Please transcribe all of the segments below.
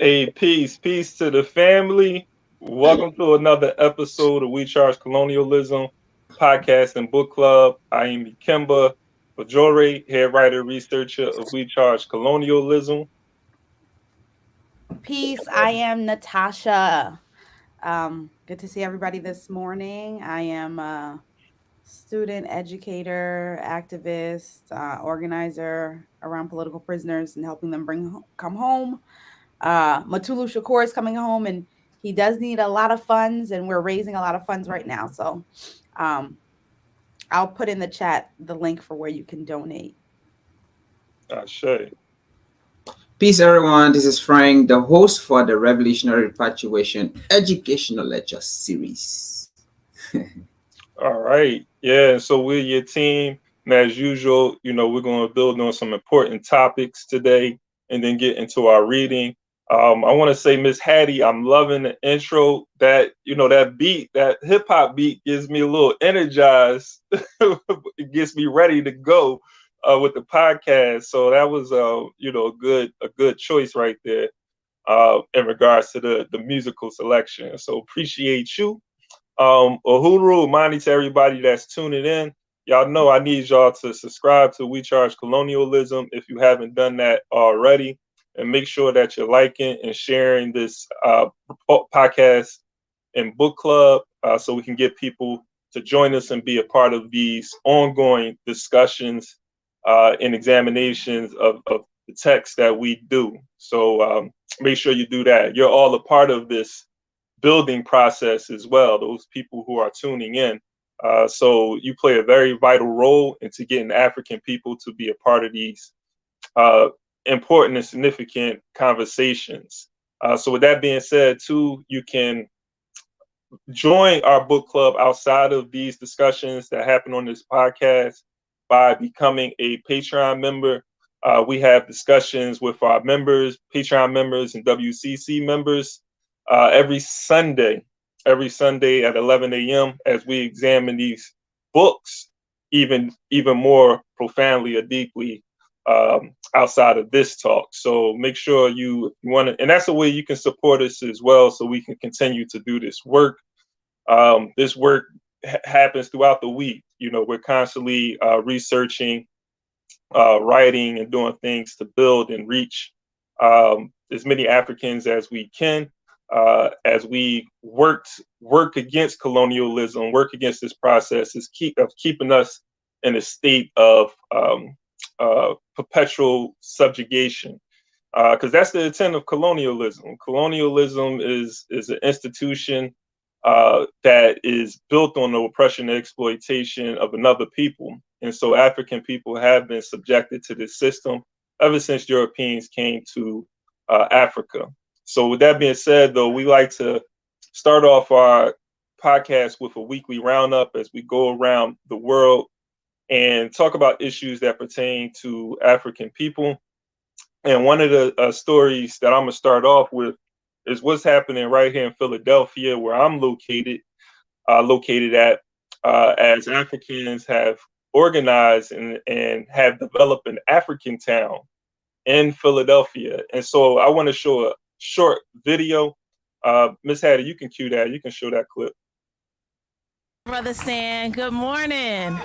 Hey, peace to the family. Welcome to another episode of We Charge Colonialism podcast and book club. I am Ikemba Bajore, head writer, researcher of We Charge Colonialism. Peace. I am Natasha. Good to see everybody this morning. I am a student, educator, activist, organizer around political prisoners and helping them come home. Matulu Shakur is coming home, and he does need a lot of funds, and we're raising a lot of funds right now. So, I'll put in the chat the link for where you can donate. Ashe. Peace, everyone. This is Frank, the host for the Revolutionary Repatriation Educational Lecture Series. All right. Yeah. So we're your team. And as usual, we're going to build on some important topics today and then get into our reading. I want to say, Miss Hattie, I'm loving the intro. That that beat, that hip hop beat, gives me a little energized. It gets me ready to go with the podcast. So that was a good choice right there in regards to the musical selection. So appreciate you. Uhuru, Mani, to everybody that's tuning in. Y'all know I need y'all to subscribe to We Charge Colonialism if you haven't done that already. And make sure that you're liking and sharing this podcast and book club so we can get people to join us and be a part of these ongoing discussions and examinations of the text that we do. So make sure you do that. You're all a part of this building process as well, those people who are tuning in. So you play a very vital role into getting African people to be a part of these important and significant conversations. So with that being said, too, you can join our book club outside of these discussions that happen on this podcast by becoming a Patreon member. We have discussions with our members, Patreon members and WCC members every Sunday at 11 a.m. as we examine these books even more profoundly or deeply outside of this talk. So make sure you want to, and that's a way you can support us as well, so we can continue to do this work. This work happens throughout the week. We're constantly researching, writing, and doing things to build and reach as many Africans as we can, as we work against colonialism, work against this process of keeping us in a state of perpetual subjugation, because that's the intent of colonialism. Colonialism is an institution that is built on the oppression and exploitation of another people. And so African people have been subjected to this system ever since Europeans came to Africa. So with that being said, though, we like to start off our podcast with a weekly roundup as we go around the world and talk about issues that pertain to African people. And one of the stories that I'm going to start off with is what's happening right here in Philadelphia, where I'm located at, as Africans have organized and have developed an African town in Philadelphia. And so I want to show a short video. Miss Hattie, you can cue that. You can show that clip. Brother Stan, good morning.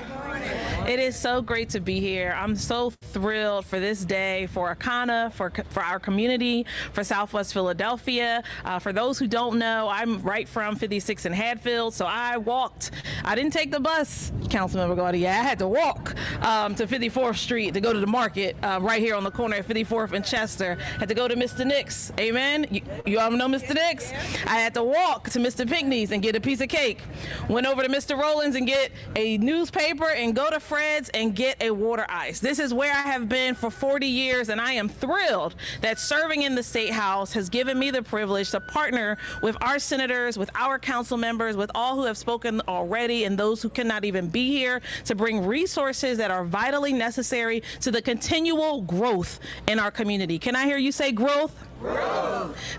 It is so great to be here. I'm so thrilled for this day, for Akana, for our community, for Southwest Philadelphia. For those who don't know, I'm right from 56 in Hadfield, so I walked. I didn't take the bus, Councilmember Gaudier. I had to walk to 54th Street to go to the market right here on the corner of 54th and Chester. Had to go to Mr. Nick's. Amen. You all know Mr. Nick's? I had to walk to Mr. Pinckney's and get a piece of cake. Went over to Mr. Rowland's and get a newspaper and go to Fred's and get a water ice. This is where I have been for 40 years, and I am thrilled that serving in the State House has given me the privilege to partner with our senators, with our council members, with all who have spoken already and those who cannot even be here, to bring resources that are vitally necessary to the continual growth in our community. Can I hear you say growth?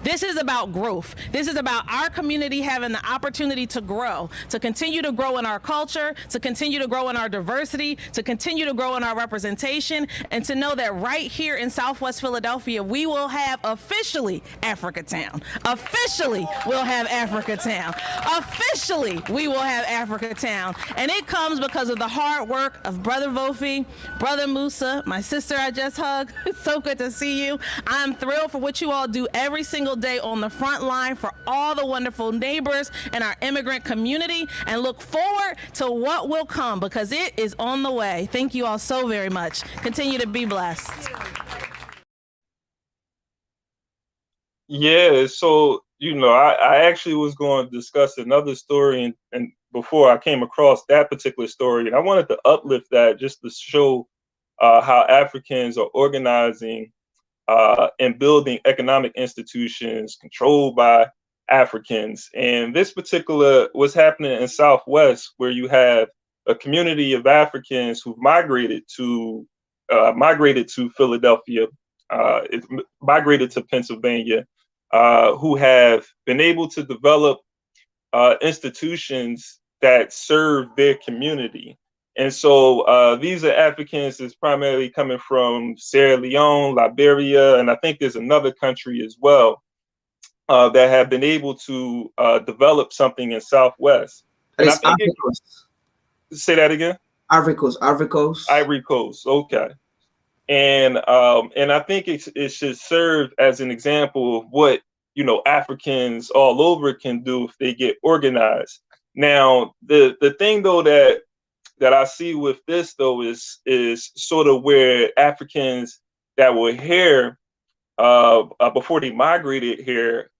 This is about growth. This is about our community having the opportunity to grow, to continue to grow in our culture, to continue to grow in our diversity, to continue to grow in our representation, and to know that right here in Southwest Philadelphia, we will have officially Africatown. Officially, we'll have Africatown. Officially, we will have Africatown. And it comes because of the hard work of Brother Vofi, Brother Musa, my sister I just hugged. It's so good to see you. I'm thrilled for what you all do every single day on the front line for all the wonderful neighbors in our immigrant community, and look forward to what will come because it is on the way. Thank you all so very much. Continue to be blessed. Yeah, so I actually was going to discuss another story, and before I came across that particular story, and I wanted to uplift that just to show how Africans are organizing and building economic institutions controlled by Africans. And this particular, what's happening in Southwest, where you have a community of Africans who've migrated to Philadelphia, migrated to Pennsylvania, who have been able to develop institutions that serve their community. And so these are Africans that's primarily coming from Sierra Leone, Liberia, and I think there's another country as well that have been able to develop something in Southwest. And I think say that again. Ivory Coast. Ivory Coast. Okay. And I think it should serve as an example of what Africans all over can do if they get organized. Now, the thing though that I see with this though is sort of where Africans that were here before they migrated here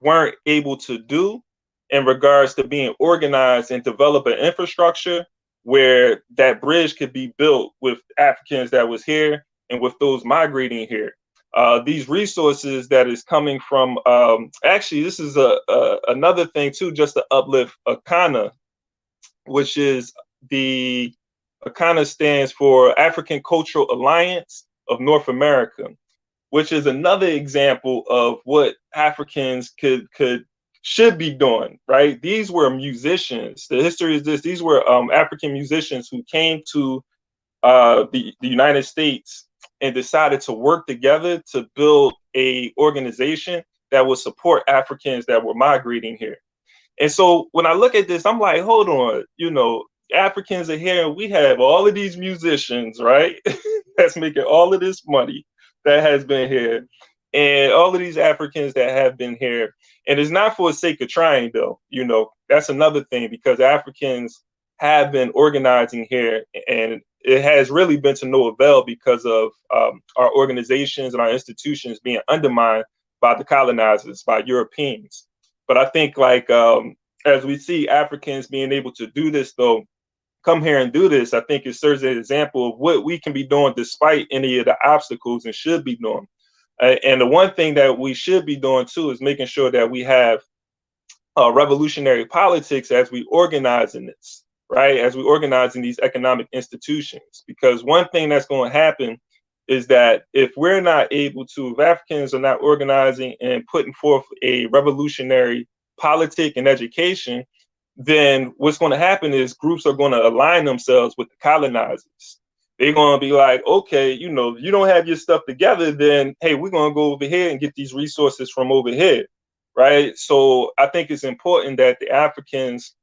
weren't able to do in regards to being organized and develop an infrastructure where that bridge could be built with Africans that was here and with those migrating here. These resources that is coming from, actually, this is another thing too, just to uplift ACANA, which is the ACANA stands for African Cultural Alliance of North America, which is another example of what Africans should be doing, right? These were musicians. The history is this: these were African musicians who came to the United States and decided to work together to build a organization that would support Africans that were migrating here. And so when I look at this, I'm like, hold on, Africans are here and we have all of these musicians, right? That's making all of this money that has been here, and all of these Africans that have been here. And it's not for the sake of trying though, that's another thing, because Africans have been organizing here and it has really been to no avail because of our organizations and our institutions being undermined by the colonizers, by Europeans. But I think as we see Africans being able to do this though, come here and do this, I think it serves as an example of what we can be doing despite any of the obstacles and should be doing. And the one thing that we should be doing too is making sure that we have revolutionary politics as we organize in this, right? As we organize in these economic institutions. Because one thing that's going to happen is that if we're not able to, if Africans are not organizing and putting forth a revolutionary politic and education, then what's going to happen is groups are going to align themselves with the colonizers. They're going to be like, okay, if you don't have your stuff together, then, hey, we're going to go over here and get these resources from over here, right? So I think it's important that the Africans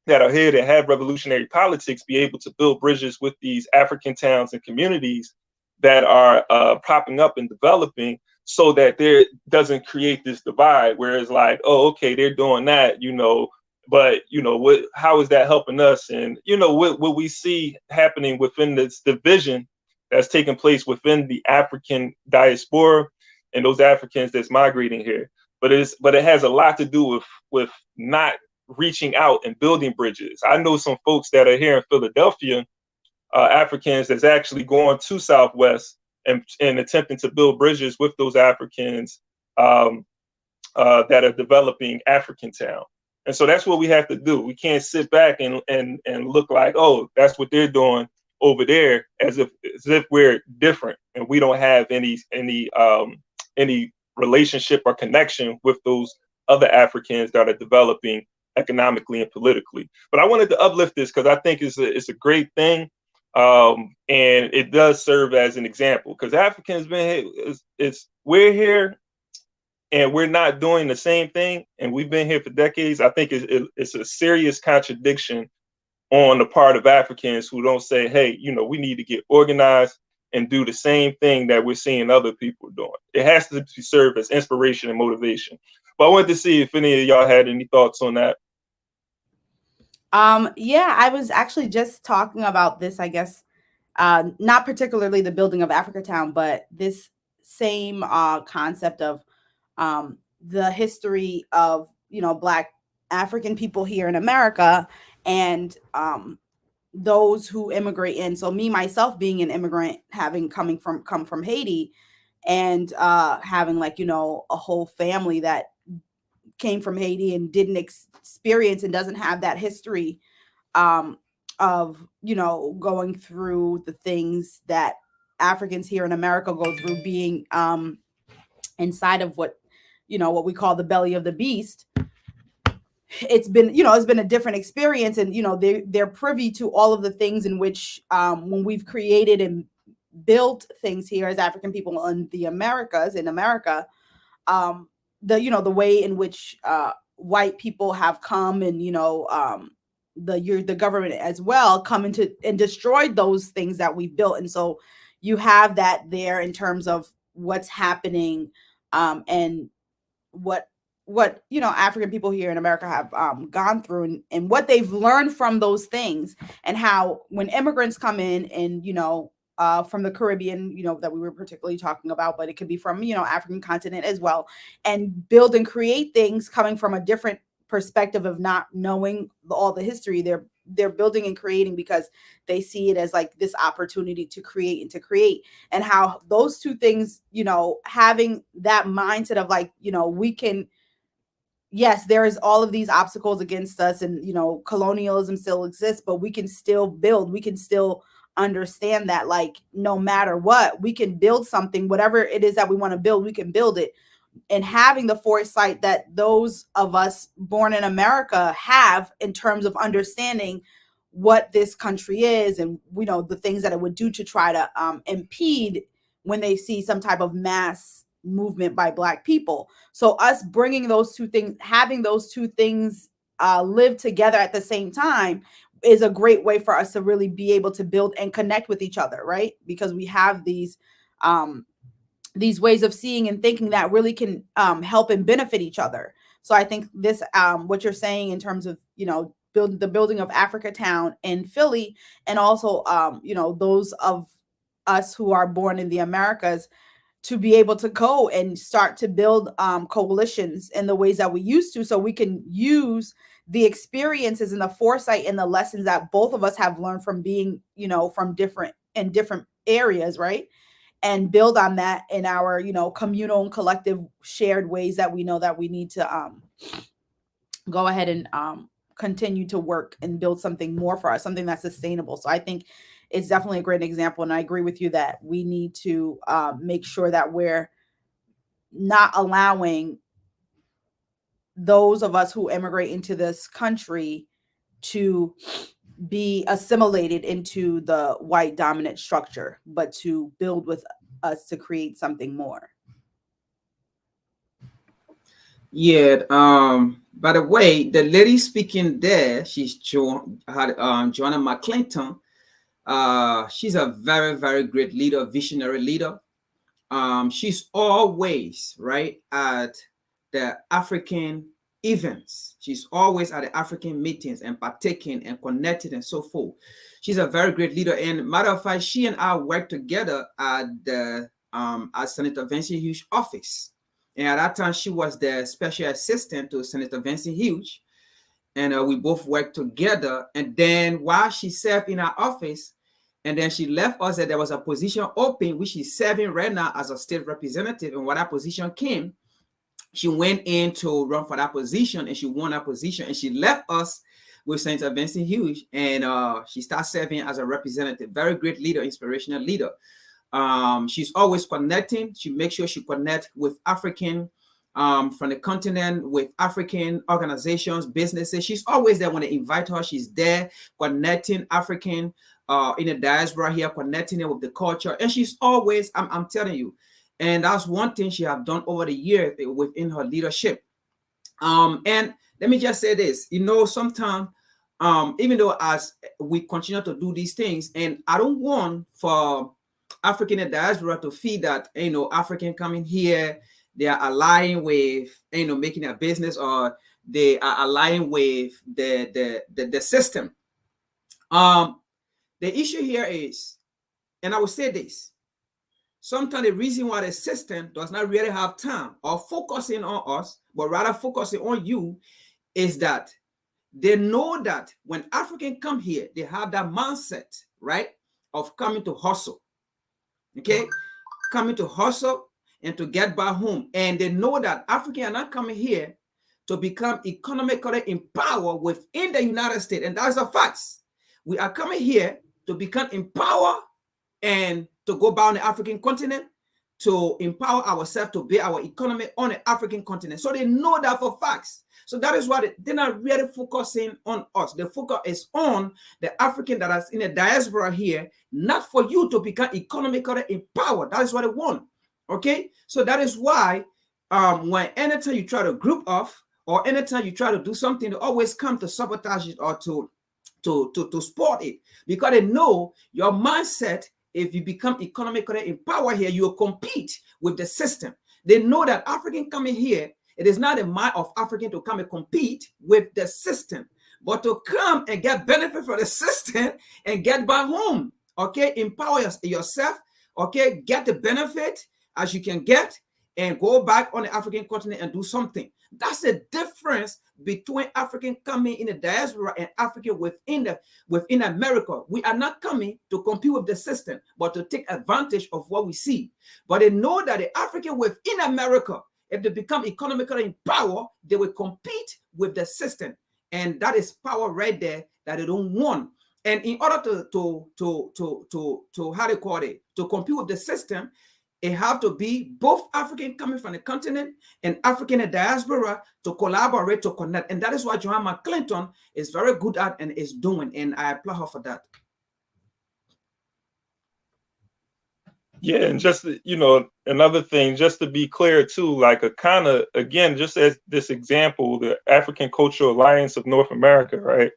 that are here that have revolutionary politics be able to build bridges with these African towns and communities that are popping up and developing, so that there doesn't create this divide where it's like, oh, okay, they're doing that, but how is that helping us? And what we see happening within this division that's taking place within the African diaspora and those Africans that's migrating here. But it has a lot to do with not reaching out and building bridges. I know some folks that are here in Philadelphia, Africans that's actually going to Southwest and attempting to build bridges with those Africans that are developing African town. And so that's what we have to do. We can't sit back and look like, oh, that's what they're doing over there, as if we're different and we don't have any relationship or connection with those other Africans that are developing economically and politically. But I wanted to uplift this because I think it's a great thing. And it does serve as an example because Africans been here, we're here and we're not doing the same thing, and we've been here for decades. I think it's a serious contradiction on the part of Africans who don't say, hey, we need to get organized and do the same thing that we're seeing other people doing. It has to serve as inspiration and motivation. But I wanted to see if any of y'all had any thoughts on that. Yeah, I was actually just talking about this, I guess, not particularly the building of Africatown, but this same concept of the history of, Black African people here in America and those who immigrate in. So me, myself being an immigrant, come from Haiti and having a whole family that came from Haiti and didn't experience and doesn't have that history of going through the things that Africans here in America go through, being inside of what we call the belly of the beast. It's been a different experience, and they're privy to all of the things in which when we've created and built things here as African people in the Americas, in America, the way in which white people have come and the government as well come into and destroyed those things that we've built. And so you have that there in terms of what's happening and what African people here in America have gone through and what they've learned from those things, and how when immigrants come in and from the Caribbean, that we were particularly talking about, but it could be from African continent as well, and build and create things coming from a different perspective of not knowing all the history. They're building and creating because they see it as like this opportunity to create, and how those two things, having that mindset of like, we can, yes, there is all of these obstacles against us, and colonialism still exists, but we can still build. We can still understand that, like, no matter what, we can build something, whatever it is that we want to build, we can build it. And having the foresight that those of us born in America have in terms of understanding what this country is, and the things that it would do to try to impede when they see some type of mass movement by Black people. So us bringing those two things, having those two things live together at the same time, is a great way for us to really be able to build and connect with each other, right? Because we have these ways of seeing and thinking that really can help and benefit each other. So I think this, what you're saying in terms of, the building of Africatown in Philly, and also, those of us who are born in the Americas, to be able to go and start to build coalitions in the ways that we used to, so we can use the experiences and the foresight and the lessons that both of us have learned from being, from different areas, right? And build on that in our, communal and collective shared ways that we know that we need to go ahead and continue to work and build something more for us, something that's sustainable. So I think it's definitely a great example. And I agree with you that we need to make sure that we're not allowing those of us who immigrate into this country to be assimilated into the white dominant structure, but to build with us to create something more. Yeah. By the way, the lady speaking there, she's Joanna McClinton. She's a very, very great leader, visionary leader. She's always right at the African events. She's always at the African meetings and partaking and connected and so forth. She's a very great leader. And matter of fact, she and I worked together at the at Senator Vincent Hughes' office. And at that time, she was the special assistant to Senator Vincent Hughes. And we both worked together. And then while she served in our office, and then she left us, that there was a position open, which she's serving right now as a state representative. And when that position came, she went in to run for that position, and she won that position. And she left us with Senator Vincent Hughes, and she started serving as a representative. Very great leader, inspirational leader. She's always connecting. She makes sure she connect with African from the continent, with African organizations, businesses. She's always there when they invite her. She's there connecting African in the diaspora here, connecting it with the culture. And she's always, I'm telling you, and that's one thing she have done over the years within her leadership. And let me just say this, sometimes even though as we continue to do these things, and I don't want for African diaspora to feel that, African coming here, they are aligning with, making a business, or they are aligning with the system. The issue here is, and I will say this, sometimes the reason why the system does not really have time or focusing on us, but rather focusing on you, is that they know that when Africans come here, they have that mindset, right, of coming to hustle, okay, coming to hustle and to get back home. And they know that Africans are not coming here to become economically empowered within the United States. And that's a fact. We are coming here to become empowered and to go back on the African continent, to empower ourselves to build our economy on the African continent. So they know that for facts. So that is why they're not really focusing on us. The focus is on the African that is in the diaspora here, not for you to become economically empowered. That is what they want. Okay? So that is why when anytime you try to group off, or anytime you try to do something, they always come to sabotage it or to support it, because they know your mindset. If you become economically empowered here, you will compete with the system. They know that African coming here, it is not a mind of African to come and compete with the system, but to come and get benefit from the system and get back home. Okay, empower yourself. Okay, get the benefit as you can get and go back on the African continent and do something. That's the difference between African coming in the diaspora and African within America. We are not coming to compete with the system, but to take advantage of what we see. But they know that the African within America, if they become economically empowered, they will compete with the system. And that is power right there that they don't want. And in order to how they call it, to compete with the system, it have to be both African coming from the continent and African in diaspora to collaborate, to connect. And that is what Joanna Clinton is very good at and is doing. And I applaud her for that. Yeah, and just, another thing, just to be clear too, like Akana, again, just as this example, the African Cultural Alliance of North America, right?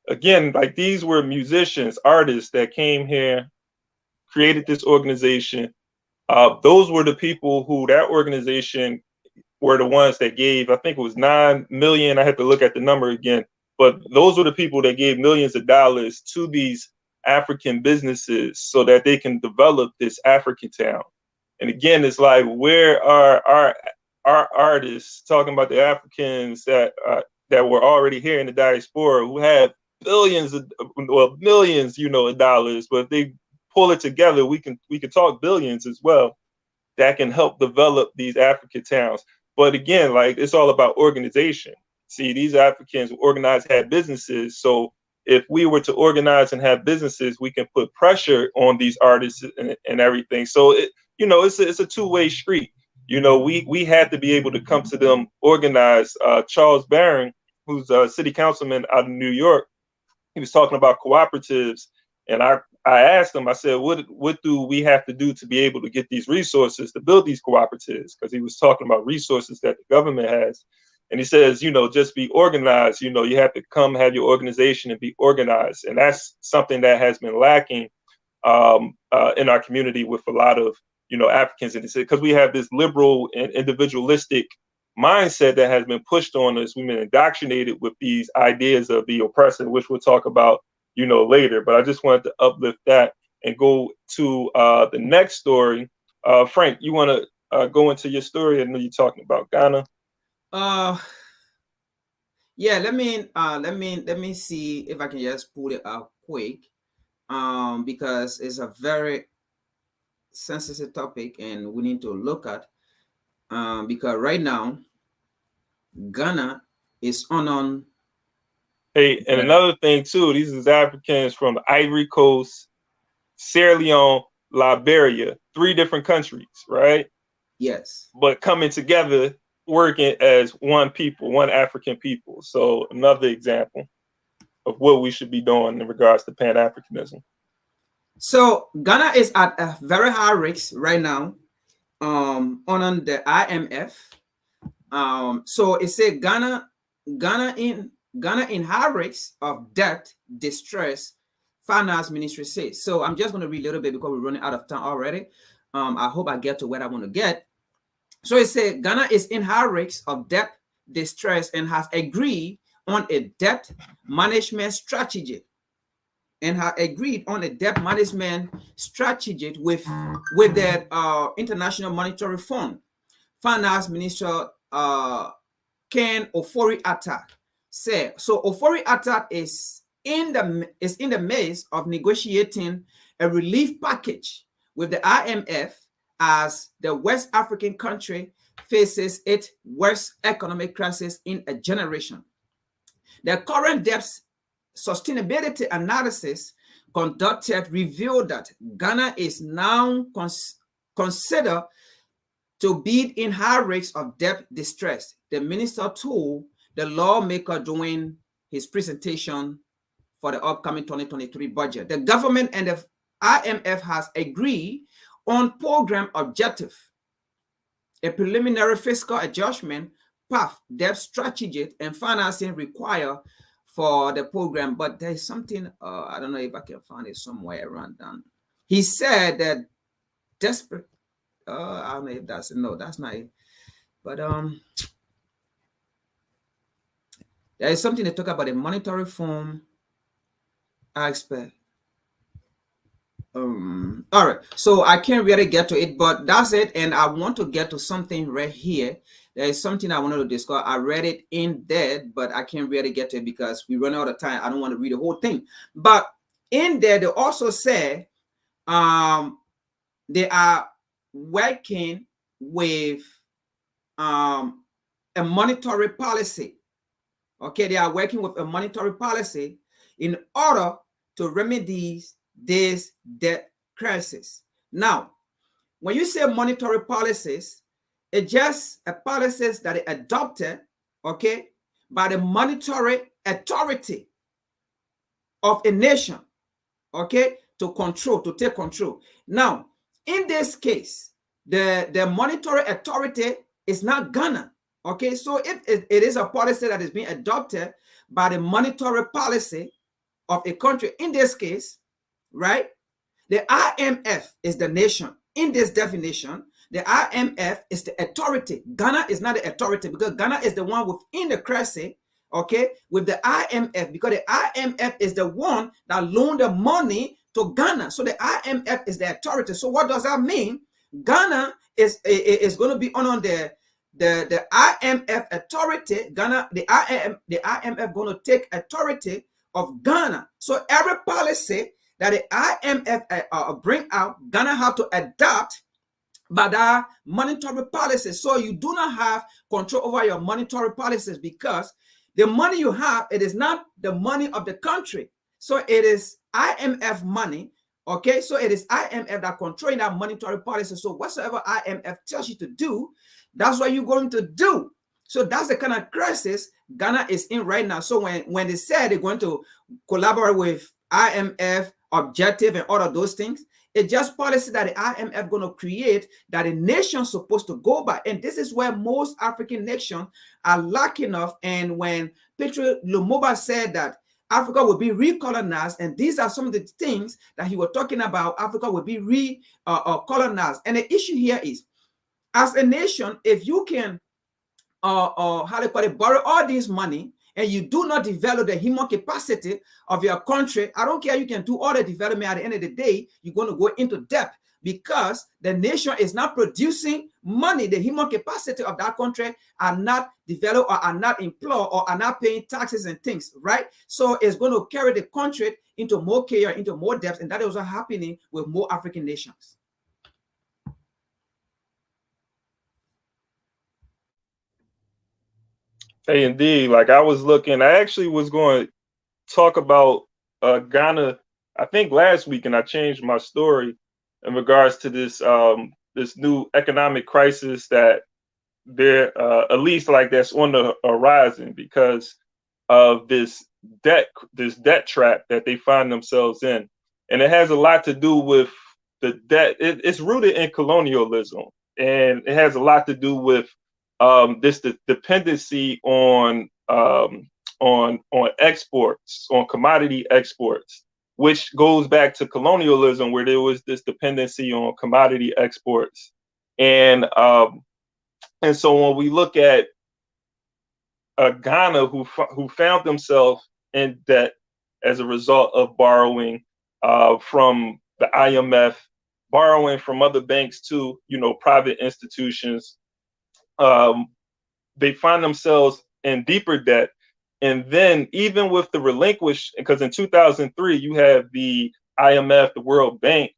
Again, like these were musicians, artists that came here, created this organization. Those were the people who that organization were the ones that gave, I think it was 9 million. I had to look at the number again, but those were the people that gave millions of dollars to these African businesses so that they can develop this African town. And again, it's like, where are our artists talking about the Africans that were already here in the diaspora, who have millions, of dollars, but if they pull it together, we can talk billions as well, that can help develop these African towns. But again, like, it's all about organization. See, these Africans organized, had businesses. So if we were to organize and have businesses, we can put pressure on these artists and everything. So it's a two-way street. We had to be able to come to them organized. Charles Barron, who's a city councilman out of New York, he was talking about cooperatives, and I asked him, I said, what do we have to do to be able to get these resources to build these cooperatives? Because he was talking about resources that the government has. And he says, just be organized. You have to come have your organization and be organized. And that's something that has been lacking in our community with a lot of, Africans in the city, because we have this liberal and individualistic mindset that has been pushed on us. We've been indoctrinated with these ideas of the oppressor, which we'll talk about, later. But I just wanted to uplift that and go to the next story. Frank, you want to go into your story? I know you're talking about Ghana. Yeah, let me see if I can just pull it out quick, because it's a very sensitive topic and we need to look at, because right now Ghana is on. Hey, and another thing too, these is Africans from Ivory Coast, Sierra Leone, Liberia, 3 different countries, right? Yes. But coming together, working as one people, one African people. So another example of what we should be doing in regards to Pan-Africanism. So Ghana is at a very high risk right now on the IMF. So it said Ghana in high risk of debt, distress, finance ministry says. So I'm just going to read a little bit because we're running out of time already. I hope I get to where I want to get. So it said Ghana is in high risk of debt, distress, and has agreed on a debt management strategy. And have agreed on a debt management strategy with the International Monetary Fund. Finance Minister Ken Ofori-Atta said. So Ofori-Atta is in the midst of negotiating a relief package with the IMF as the West African country faces its worst economic crisis in a generation. The current debt sustainability analysis conducted revealed that Ghana is now considered to be in high risk of debt distress. The minister told the lawmaker during his presentation for the upcoming 2023 budget. The government and the IMF has agreed on program objective, a preliminary fiscal adjustment path, debt strategy, and financing required for the program. But there's something, I don't know if I can find it somewhere around down. He said that desperate, I don't know if that's, no, that's not it. But there is something to talk about the monetary form aspect. All right, so I can't really get to it, but that's it. And I want to get to something right here. There is something I wanted to discuss. I read it in there, but I can't really get to it because we run out of time. I don't want to read the whole thing. But in there, they also say they are working with a monetary policy. Okay, they are working with a monetary policy in order to remedy this debt crisis. Now, when you say monetary policies, it's just a policies that are adopted, okay, by the monetary authority of a nation, okay, to take control. Now, in this case, the monetary authority is not Ghana, okay? So if it is a policy that is being adopted by the monetary policy of a country, in this case, right, the IMF is the nation. In this definition, the IMF is the authority. Ghana is not the authority because Ghana is the one within the crisis, okay, with the IMF, because the IMF is the one that loaned the money to Ghana. So the IMF is the authority. So what does that mean? Ghana is going to be on the IMF authority. Ghana, the IMF going to take authority of Ghana. So every policy that the IMF bring out, Ghana have to adapt by that monetary policy. So you do not have control over your monetary policies because the money you have, it is not the money of the country. So it is IMF money. Okay, so it is IMF that controlling that monetary policy. So whatsoever IMF tells you to do, that's what you're going to do. So that's the kind of crisis Ghana is in right now. So when they said they're going to collaborate with IMF, objective, and all of those things, it's just policy that the IMF going to create that the nation's supposed to go by. And this is where most African nations are lacking of. And when Patrice Lumumba said that Africa will be recolonized, and these are some of the things that he was talking about, Africa will be recolonized. And the issue here is, as a nation, if you can, how do you call it, borrow all this money, and you do not develop the human capacity of your country, I don't care, you can do all the development, at the end of the day, you're going to go into debt because the nation is not producing money. The human capacity of that country are not developed or are not employed or are not paying taxes and things, right? So it's going to carry the country into more chaos, into more debt, and that is what's happening with more African nations. Hey, indeed. Like I was looking, I actually was going to talk about Ghana, I think last week, and I changed my story. in regards to this new economic crisis that they're at least like that's on the horizon because of this debt trap that they find themselves in, and it has a lot to do with the debt. It's rooted in colonialism, and it has a lot to do with this dependency on exports, on commodity exports, which goes back to colonialism, where there was this dependency on commodity exports, and and so when we look at Ghana, who found themselves in debt as a result of borrowing from the IMF, borrowing from other banks too, private institutions. Um, they find themselves in deeper debt. And then even with the relinquish, because in 2003 you have the IMF, the World Bank,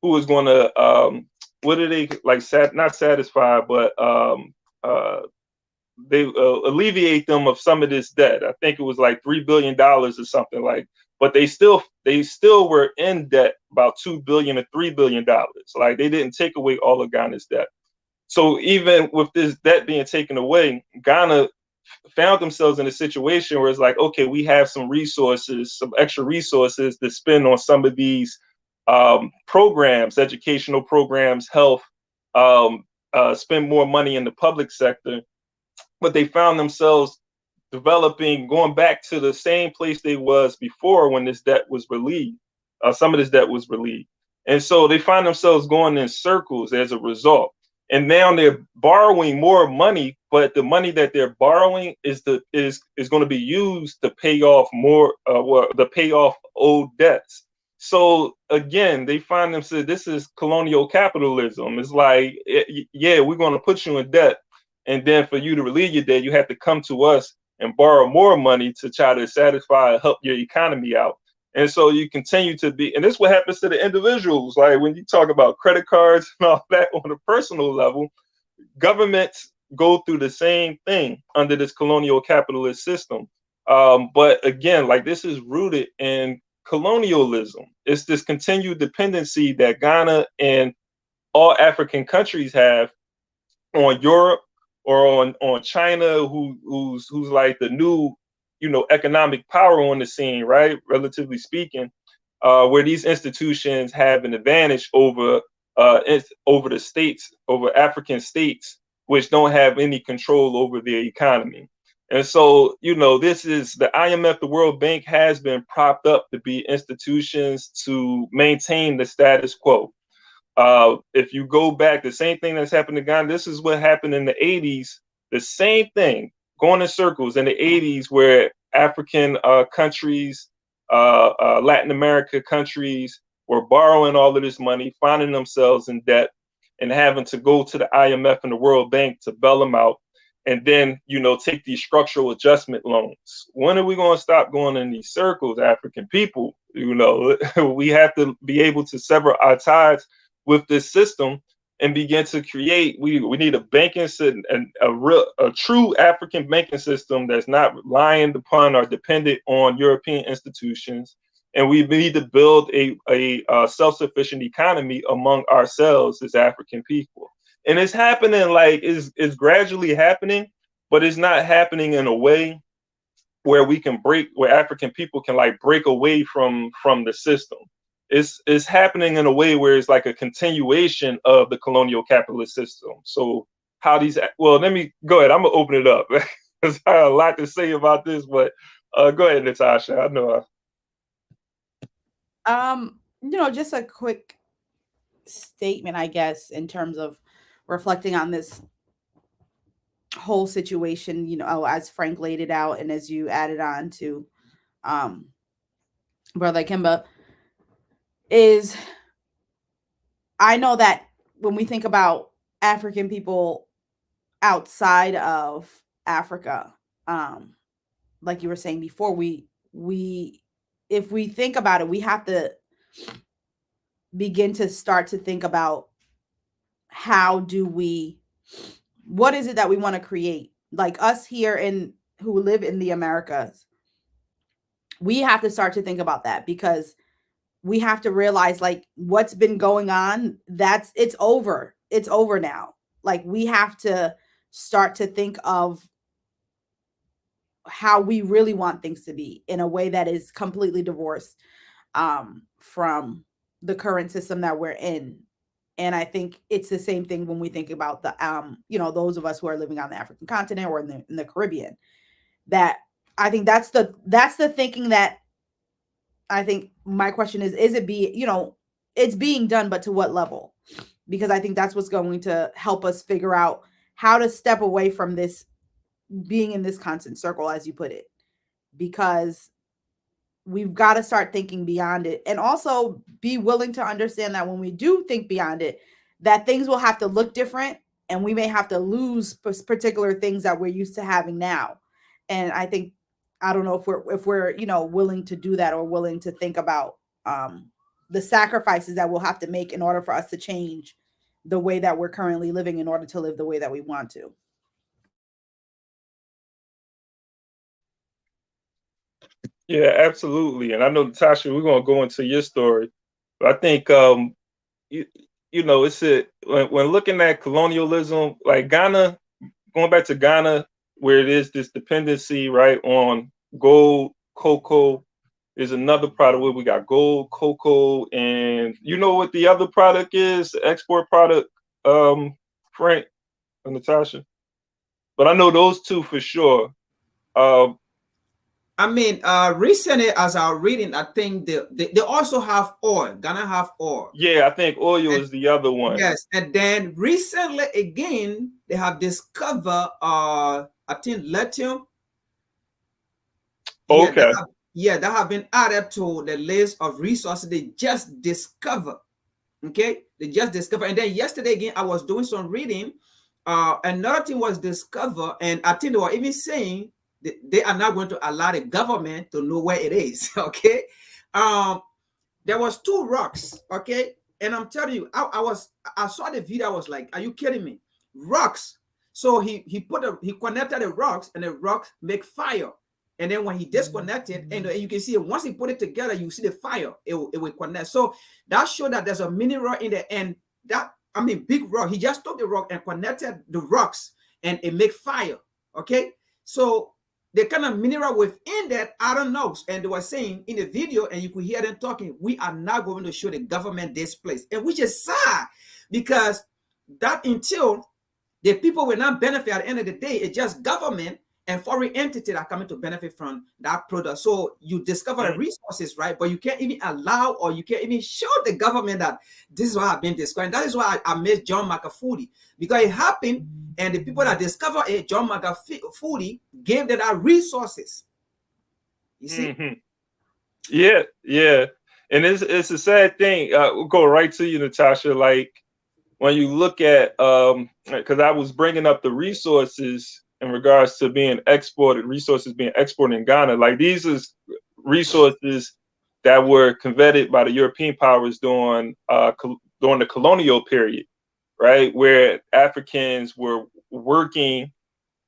who is going to what do they like? Not satisfy, but they alleviate them of some of this debt. I think it was like $3 billion or something like. But they still were in debt about $2 billion or $3 billion. Like they didn't take away all of Ghana's debt. So even with this debt being taken away, Ghana found themselves in a situation where it's like, okay, we have some resources, some extra resources to spend on some of these programs, educational programs, health, spend more money in the public sector. But they found themselves going back to the same place they was before when this debt was relieved. Some of this debt was relieved. And so they find themselves going in circles as a result. And now they're borrowing more money, but the money that they're borrowing is going to be used to pay off to pay off old debts. So again, they find themselves, this is colonial capitalism. It's like, yeah, we're going to put you in debt, and then for you to relieve your debt, you have to come to us and borrow more money to try to satisfy and help your economy out. And so you continue to be, and this is what happens to the individuals. Like when you talk about credit cards and all that on a personal level, governments go through the same thing under this colonial capitalist system. But again, like this is rooted in colonialism. It's this continued dependency that Ghana and all African countries have on Europe or on China, who's like the new economic power on the scene, right? Relatively speaking, where these institutions have an advantage over the states, over African states, which don't have any control over their economy. And so, this is the IMF, the World Bank has been propped up to be institutions to maintain the status quo. If you go back, the same thing that's happened to Ghana, this is what happened in the 80s, the same thing going in circles in the 80s, where African countries, Latin America countries were borrowing all of this money, finding themselves in debt, and having to go to the IMF and the World Bank to bail them out, and then, take these structural adjustment loans. When are we going to stop going in these circles, African people? We have to be able to sever our ties with this system and begin to create. We need a banking system, and a true African banking system that's not relying upon or dependent on European institutions. And we need to build a self-sufficient economy among ourselves as African people. And it's happening, like it's gradually happening, but it's not happening in a way where where African people can like break away from the system. It's happening in a way where it's like a continuation of the colonial capitalist system. So let me go ahead. I'm gonna open it up. There's a lot to say about this, but go ahead, Natasha. I know. Just a quick statement, I guess, in terms of reflecting on this whole situation, as Frank laid it out and as you added on to Brother Kimba, is I know that when we think about African people outside of Africa, like you were saying before, we if we think about it, we have to begin to start to think about what is it that we want to create? Like us here who live in the Americas, we have to start to think about that, because we have to realize like what's been going on, it's over. It's over now. Like we have to start to think of how we really want things to be in a way that is completely divorced from the current system that we're in. And I think it's the same thing when we think about the those of us who are living on the African continent or in the Caribbean. That I think that's the thinking that I think my question is it's being done, but to what level? Because I think that's what's going to help us figure out how to step away from this being in this constant circle, as you put it, because we've got to start thinking beyond it, and also be willing to understand that when we do think beyond it, that things will have to look different, and we may have to lose particular things that we're used to having now. And I don't know if we're willing to do that, or willing to think about the sacrifices that we'll have to make in order for us to change the way that we're currently living in order to live the way that we want to. Yeah, absolutely. And I know, Natasha, we're going to go into your story, but I think you, it's when looking at colonialism, like Ghana, going back to Ghana, where it is this dependency, right, on gold, cocoa. Is another product where we got gold, cocoa, and you know what the other product is, the export product, Frank and Natasha. But I know those two for sure. I mean, recently, as I was reading, I think they also have oil. Ghana have oil. Yeah, I think oil And, is the other one. yes, and then recently again, they have discovered, I think lithium. Okay. That have been added to the list of resources they just discovered. Okay, they just discovered. And then yesterday again, I was doing some reading. Another thing was discovered, and I think they were even saying they are not going to allow the government to know where it is. Okay, there was two rocks. Okay, and I'm telling you, I saw the video. I was like, "Are you kidding me?" Rocks. So he connected the rocks, and the rocks make fire. And then when he disconnected, and you can see once he put it together, you see the fire. It will connect. So that showed that there's a mineral in the end. Big rock. He just took the rock and connected the rocks, and it make fire. Okay, so the kind of mineral within that, I don't know. And they were saying in the video, and you could hear them talking, we are not going to show the government this place, and which is sad, because that until the people will not benefit at the end of the day, it's just government and foreign entities are coming to benefit from that product. So you discover resources, right? But you can't even allow, or you can't even show the government that this is what I've been describing. That is why I made John McAfee, because it happened, and the people that discovered it, John McAfee, gave them that resources. You see? Mm-hmm. Yeah. And it's a sad thing. We'll go right to you, Natasha. Like when you look at, because I was bringing up the resources in regards to being exported, resources being exported in Ghana. Like these is resources that were coveted by the European powers during the colonial period, right? Where Africans were working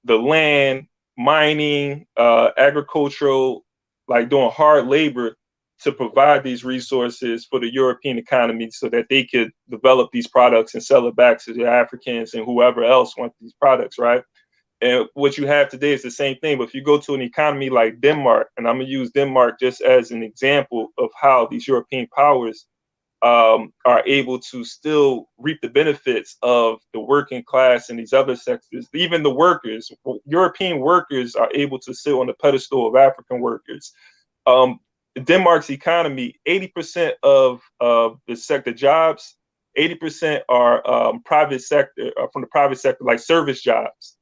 the land, mining, agricultural, like doing hard labor to provide these resources for the European economy so that they could develop these products and sell it back to the Africans and whoever else wants these products, right? And what you have today is the same thing. But if you go to an economy like Denmark, and I'm going to use Denmark just as an example of how these European powers are able to still reap the benefits of the working class and these other sectors. Even the workers, European workers, are able to sit on the pedestal of African workers. Denmark's economy, 80% of the sector jobs, 80% are private sector, from the private sector, like service jobs.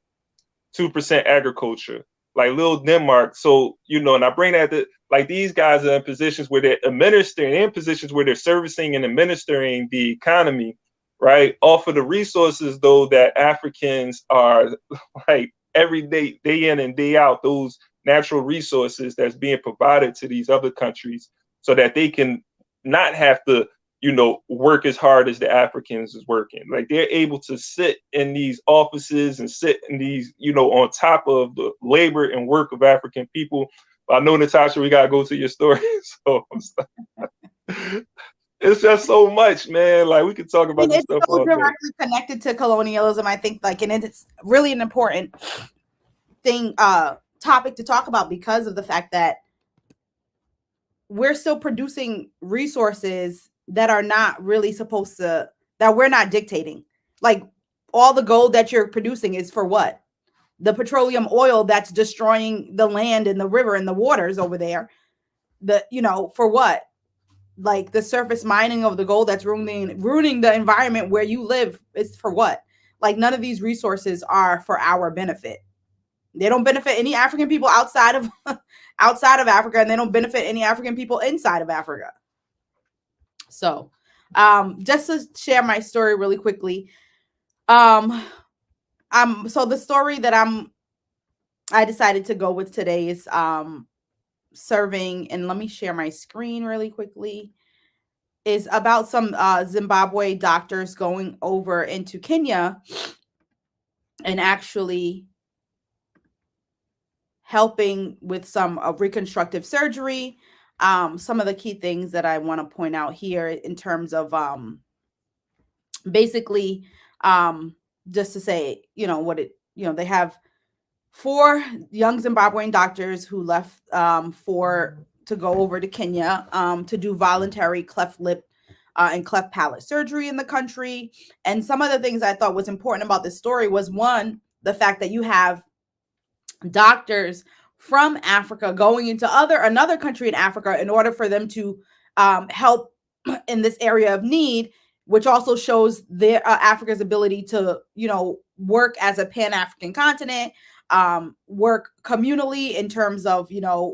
2% agriculture, like little Denmark. So, and I bring that like these guys are in positions where they're administering, in positions where they're servicing and administering the economy, right? Off of the resources, though, that Africans are like every day in and day out, those natural resources that's being provided to these other countries so that they can not have to work as hard as the Africans is working. Like they're able to sit in these offices and sit in these, on top of the labor and work of African people. But I know, Natasha, we got to go to your story. So I'm sorry. It's just so much, man. Like we could talk about And this it's stuff so all day. directly connected to colonialism, I think, like, and it's really an important thing, topic to talk about, because of the fact that we're still producing resources that are not really supposed to, that we're not dictating. Like, all the gold that you're producing is for what? The petroleum oil that's destroying the land and the river and the waters over there. For what? Like, the surface mining of the gold that's ruining the environment where you live is for what? Like, none of these resources are for our benefit. They don't benefit any African people outside of outside of Africa, and they don't benefit any African people inside of Africa. So, just to share my story really quickly, um, so the story that I decided to go with today is serving, and let me share my screen really quickly. Is about some Zimbabwe doctors going over into Kenya and actually helping with some reconstructive surgery. Some of the key things that I want to point out here in terms of basically, just to say, they have 4 young Zimbabwean doctors who left to go over to Kenya to do voluntary cleft lip and cleft palate surgery in the country. And some of the things I thought was important about this story was, one, the fact that you have doctors from Africa going into another country in Africa in order for them to help in this area of need, which also shows their Africa's ability to, work as a Pan-African continent, work communally in terms of,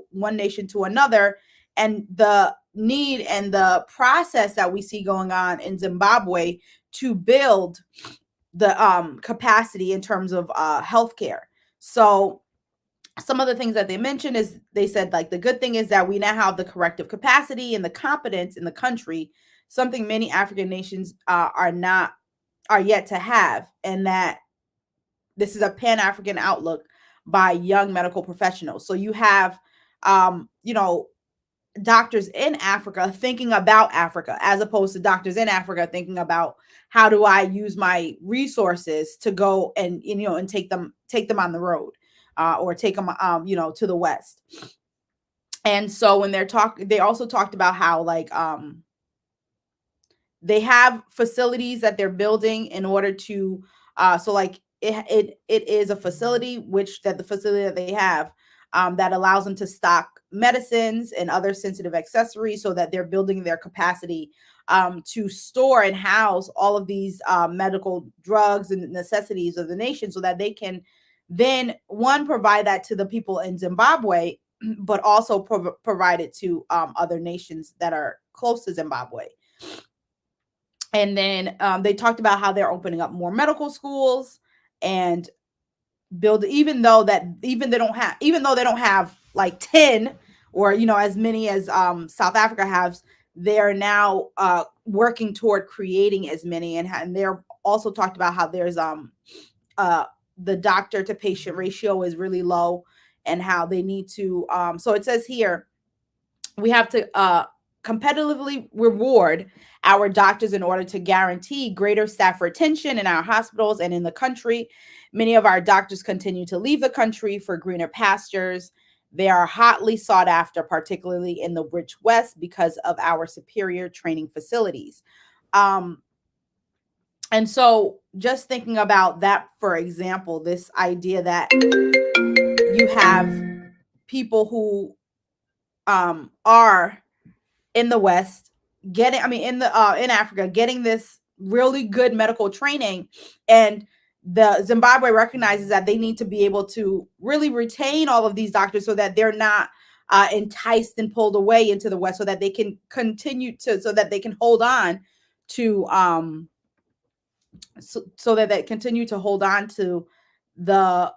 one nation to another, and the need and the process that we see going on in Zimbabwe to build the capacity in terms of healthcare. So some of the things that they mentioned is, they said, like, the good thing is that we now have the corrective capacity and the competence in the country, something many African nations are yet to have, and that this is a Pan-African outlook by young medical professionals. So you have, doctors in Africa thinking about Africa, as opposed to doctors in Africa thinking about, how do I use my resources to go and and take them on the road, or take them to the West. And so when they also talked about how, like, they have facilities that they're building in order to so, like, it is a facility, the facility that they have, that allows them to stock medicines and other sensitive accessories, so that they're building their capacity to store and house all of these medical drugs and necessities of the nation, so that they can then, one, provide that to the people in Zimbabwe, but also provide it to other nations that are close to Zimbabwe. And then they talked about how they're opening up more medical schools and even though they don't have like 10, or as many as South Africa has, they're now working toward creating as many. And they're also talked about how there's the doctor to patient ratio is really low, and how they need to so it says here, we have to competitively reward our doctors in order to guarantee greater staff retention in our hospitals and in the country. Many of our doctors continue to leave the country for greener pastures. They are hotly sought after, particularly in the rich West, because of our superior training facilities. And so, just thinking about that, for example, this idea that you have people who are in the West in Africa, getting this really good medical training, and the Zimbabwe recognizes that they need to be able to really retain all of these doctors, so that they're not enticed and pulled away into the West, so that they can so that they can hold on to so that they continue to hold on to the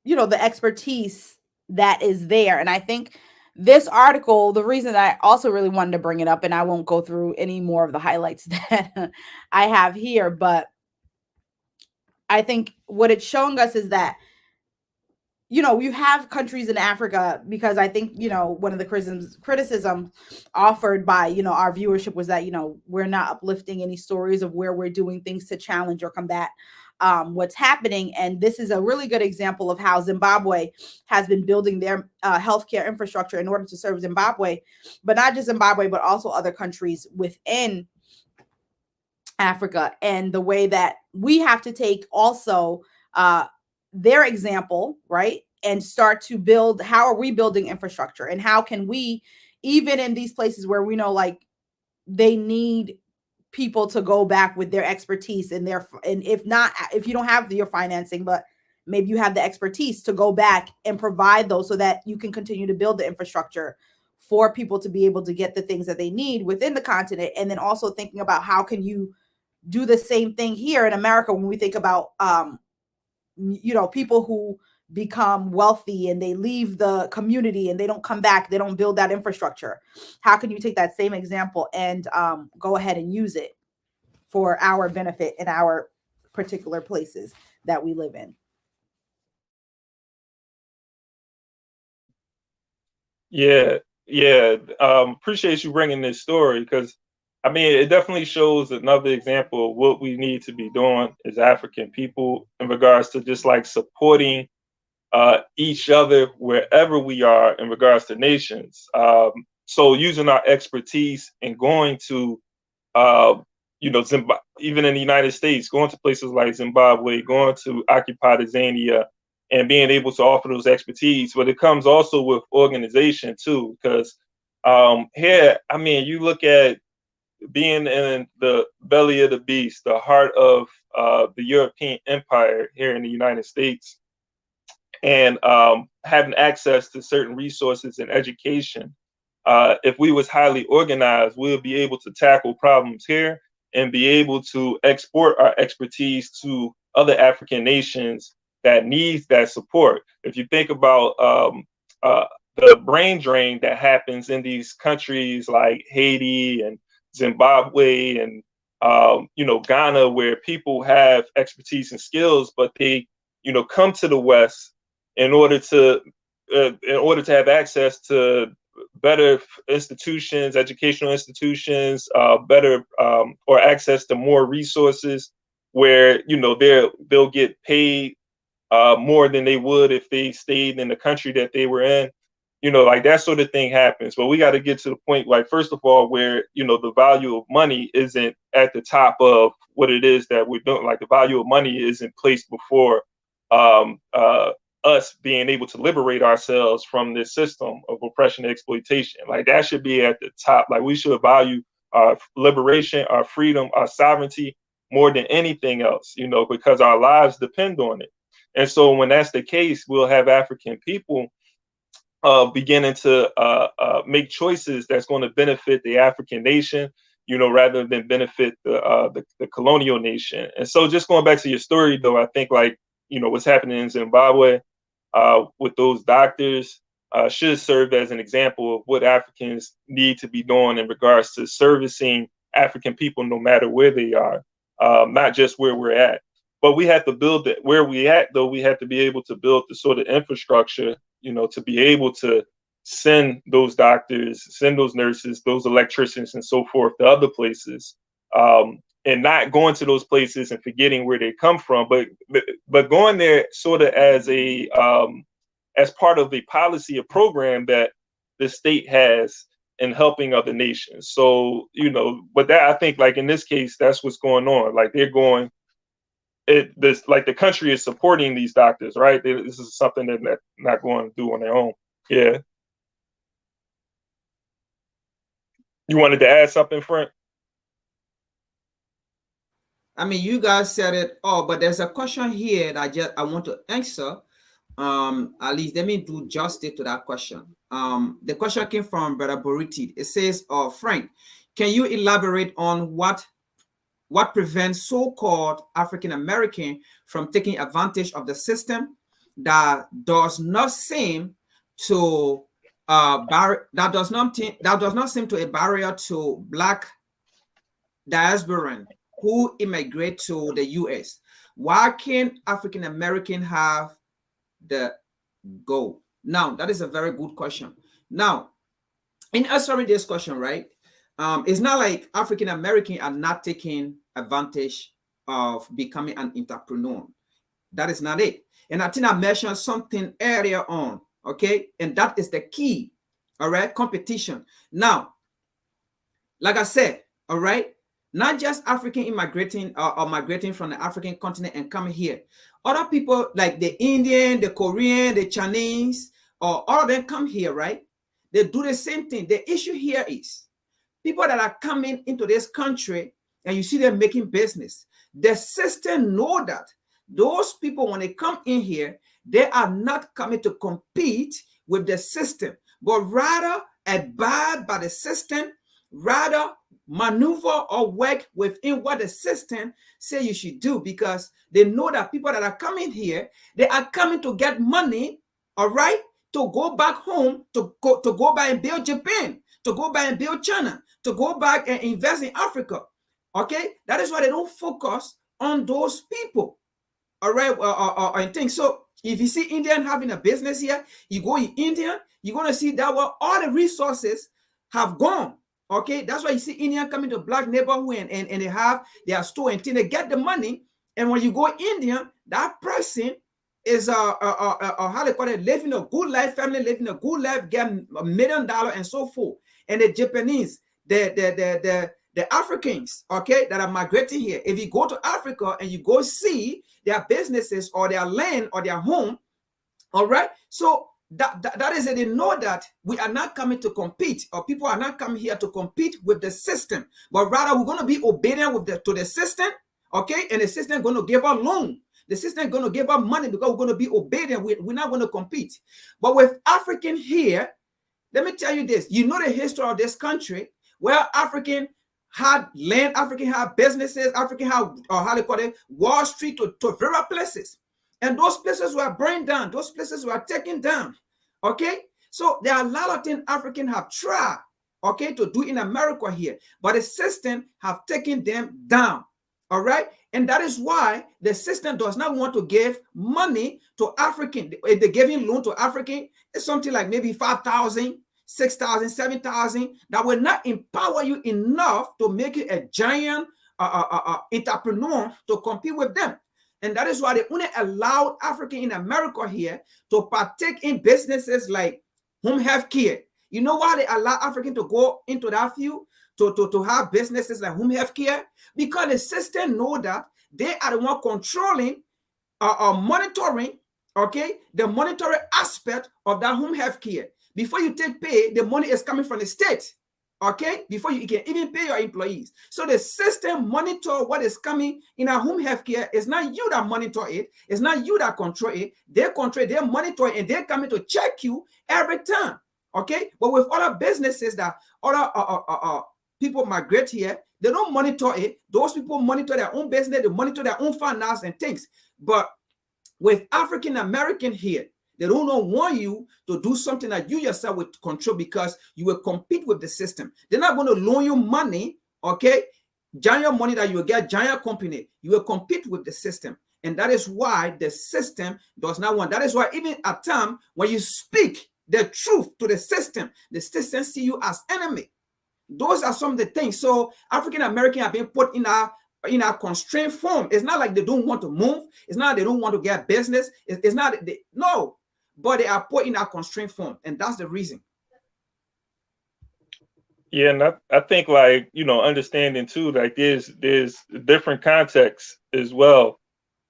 the expertise that is there. And I think this article, the reason I also really wanted to bring it up, and I won't go through any more of the highlights that I have here, but I think what it's showing us is that you have countries in Africa, because I think, one of the criticisms offered by, our viewership was that, we're not uplifting any stories of where we're doing things to challenge or combat what's happening. And this is a really good example of how Zimbabwe has been building their healthcare infrastructure in order to serve Zimbabwe, but not just Zimbabwe, but also other countries within Africa, and the way that we have to take also their example, right? And start to build, how are we building infrastructure, and how can we, even in these places where we know like they need people to go back with their expertise and if you don't have your financing, but maybe you have the expertise to go back and provide those so that you can continue to build the infrastructure for people to be able to get the things that they need within the continent. And then also thinking about how can you do the same thing here in America when we think about people who become wealthy and they leave the community and they don't come back, they don't build that infrastructure. How can you take that same example and go ahead and use it for our benefit in our particular places that we live in? Yeah. Appreciate you bringing this story, because I mean, it definitely shows another example of what we need to be doing as African people in regards to just like supporting each other wherever we are in regards to nations. So using our expertise and going to, even in the United States, going to places like Zimbabwe, going to occupy Tanzania, and being able to offer those expertise. But it comes also with organization too, because here, I mean, you look at being in the belly of the beast, the heart of the European Empire here in the United States, and having access to certain resources and education. If we was highly organized, we'll be able to tackle problems here and be able to export our expertise to other African nations that needs that support. If you think about the brain drain that happens in these countries like Haiti and Zimbabwe and Ghana, where people have expertise and skills, but they come to the West in order to have access to better institutions, educational institutions, better or access to more resources, where they'll get paid more than they would if they stayed in the country that they were in. Like that sort of thing happens. But we got to get to the point, like, first of all, where, the value of money isn't at the top of what it is that we're doing. Like the value of money isn't placed before us being able to liberate ourselves from this system of oppression and exploitation. Like that should be at the top. Like we should value our liberation, our freedom, our sovereignty more than anything else, because our lives depend on it. And so when that's the case, we'll have African people beginning to make choices that's going to benefit the African nation, rather than benefit the colonial nation. And so just going back to your story, though, I think like, what's happening in Zimbabwe with those doctors should serve as an example of what Africans need to be doing in regards to servicing African people, no matter where they are, not just where we're at. But we have to build it where we at, though. We have to be able to build the sort of infrastructure, to be able to send those doctors, send those nurses, those electricians, and so forth to other places, and not going to those places and forgetting where they come from, but going there sort of as as part of a policy, a program that the state has in helping other nations. So, but that, I think, like in this case, that's what's going on. Like they're going. Like the country is supporting these doctors, right? This is something that they're not going to do on their own. Yeah. You wanted to add something, Frank? I mean, you guys said it all, but there's a question here that I want to answer. At least let me do justice to that question. The question came from Brother Boriti. It says, Frank, can you elaborate on what prevents so-called African American from taking advantage of the system that does not seem to that does not seem to a barrier to Black diasporan who immigrate to the U.S.? Why can't African American have the go? Now, that is a very good question. Now, in answering this question, right, it's not like African American are not taking advantage of becoming an entrepreneur. That is not it. And I think I mentioned something earlier on, okay? And that is the key, all right? Competition. Now, like I said, all right, not just African immigrating or migrating from the African continent and coming here. Other people like the Indian, the Korean, the Chinese, or all of them come here, right? They do the same thing. The issue here is people that are coming into this country and you see them making business. The system know that those people, when they come in here, they are not coming to compete with the system, but rather abide by the system, rather maneuver or work within what the system say you should do, because they know that people that are coming here, they are coming to get money, all right, to go back home, to go back and build Japan, to go back and build China, to go back and invest in Africa. Okay, that is why they don't focus on those people. All right, and things. So if you see Indian having a business here, you go in India, you're gonna see that all the resources have gone. Okay, that's why you see Indian coming to black neighborhood and they have their store and thing. They get the money, and when you go Indian, that person is how they call it, living a good life, family living a good life, get $1 million and so forth. And the Japanese, the Africans, okay, that are migrating here. If you go to Africa and you go see their businesses or their land or their home, all right, so that is it. They know that we are not coming to compete, or people are not coming here to compete with the system, but rather we're going to be obedient to the system, okay, and the system is going to give us loan. The system is going to give us money because we're going to be obedient. We're not going to compete. But with African here, let me tell you this. You know the history of this country, where African had land, African had businesses, African had, how they call it, Wall Street to various places. And those places were burned down. Those places were taken down. Okay? So there are a lot of things African have tried, okay, to do in America here. But the system have taken them down. All right? And that is why the system does not want to give money to African. If they're giving loan to African, it's something like maybe 5,000, 6,000, 7,000. That will not empower you enough to make you a giant entrepreneur to compete with them. And that is why they only allowed African in America here to partake in businesses like home health care. You know why they allow African to go into that field? To have businesses like home health care? Because the system know that they are the one controlling monitoring, okay, the monitoring aspect of that home health care. Before you take pay, the money is coming from the state, okay, before you can even pay your employees. So the system monitor what is coming in our home health care. It's not you that monitor it. It's not you that control it. They control, they monitor it, and they're coming to check you every time, okay? But with other businesses that other people migrate here, they don't monitor it. Those people monitor their own business, they monitor their own finance and things. But with African American here, they don't want you to do something that you yourself will control, because you will compete with the system. They're not going to loan you money, okay? Giant money that you will get, giant company. You will compete with the system. And that is why the system does not want. That is why even at times when you speak the truth to the system see you as enemy. Those are some of the things. So African American have been put in a constrained form. It's not like they don't want to move. It's not like they don't want to get business. It's not no, but they are put in a constrained form, and that's the reason. Yeah, and I think, like, understanding too, like there's different contexts as well.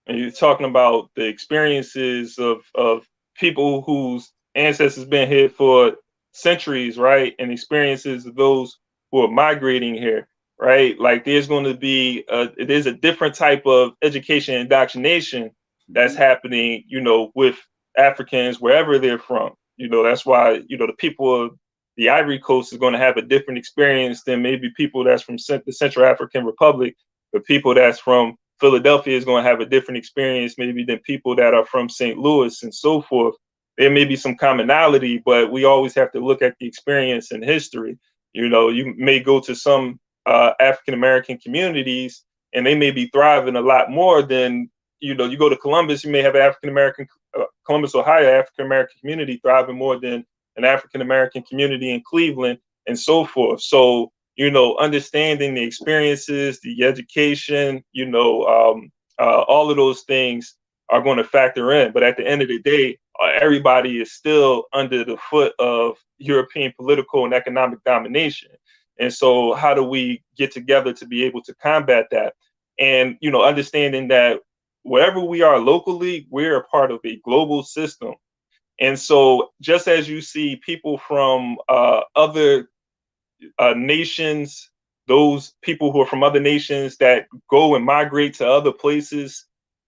And you're talking about the experiences of people whose ancestors been here for centuries, right? And experiences of those who are migrating here, right? Like there's going to be there's a different type of education and indoctrination that's happening, with Africans wherever they're from. That's why, the people of the Ivory Coast is going to have a different experience than maybe people that's from the Central African Republic. The people that's from Philadelphia is going to have a different experience maybe than people that are from St. Louis and so forth. There may be some commonality, but we always have to look at the experience and history. You may go to some African-American communities and they may be thriving a lot more than, you go to Columbus, you may have African-American Columbus, Ohio, African-American community thriving more than an African-American community in Cleveland, and so forth. So, understanding the experiences, the education, all of those things are going to factor in. But at the end of the day, everybody is still under the foot of European political and economic domination. And so how do we get together to be able to combat that? And, understanding that wherever we are locally, we're a part of a global system. And so just as you see people from other nations, those people who are from other nations that go and migrate to other places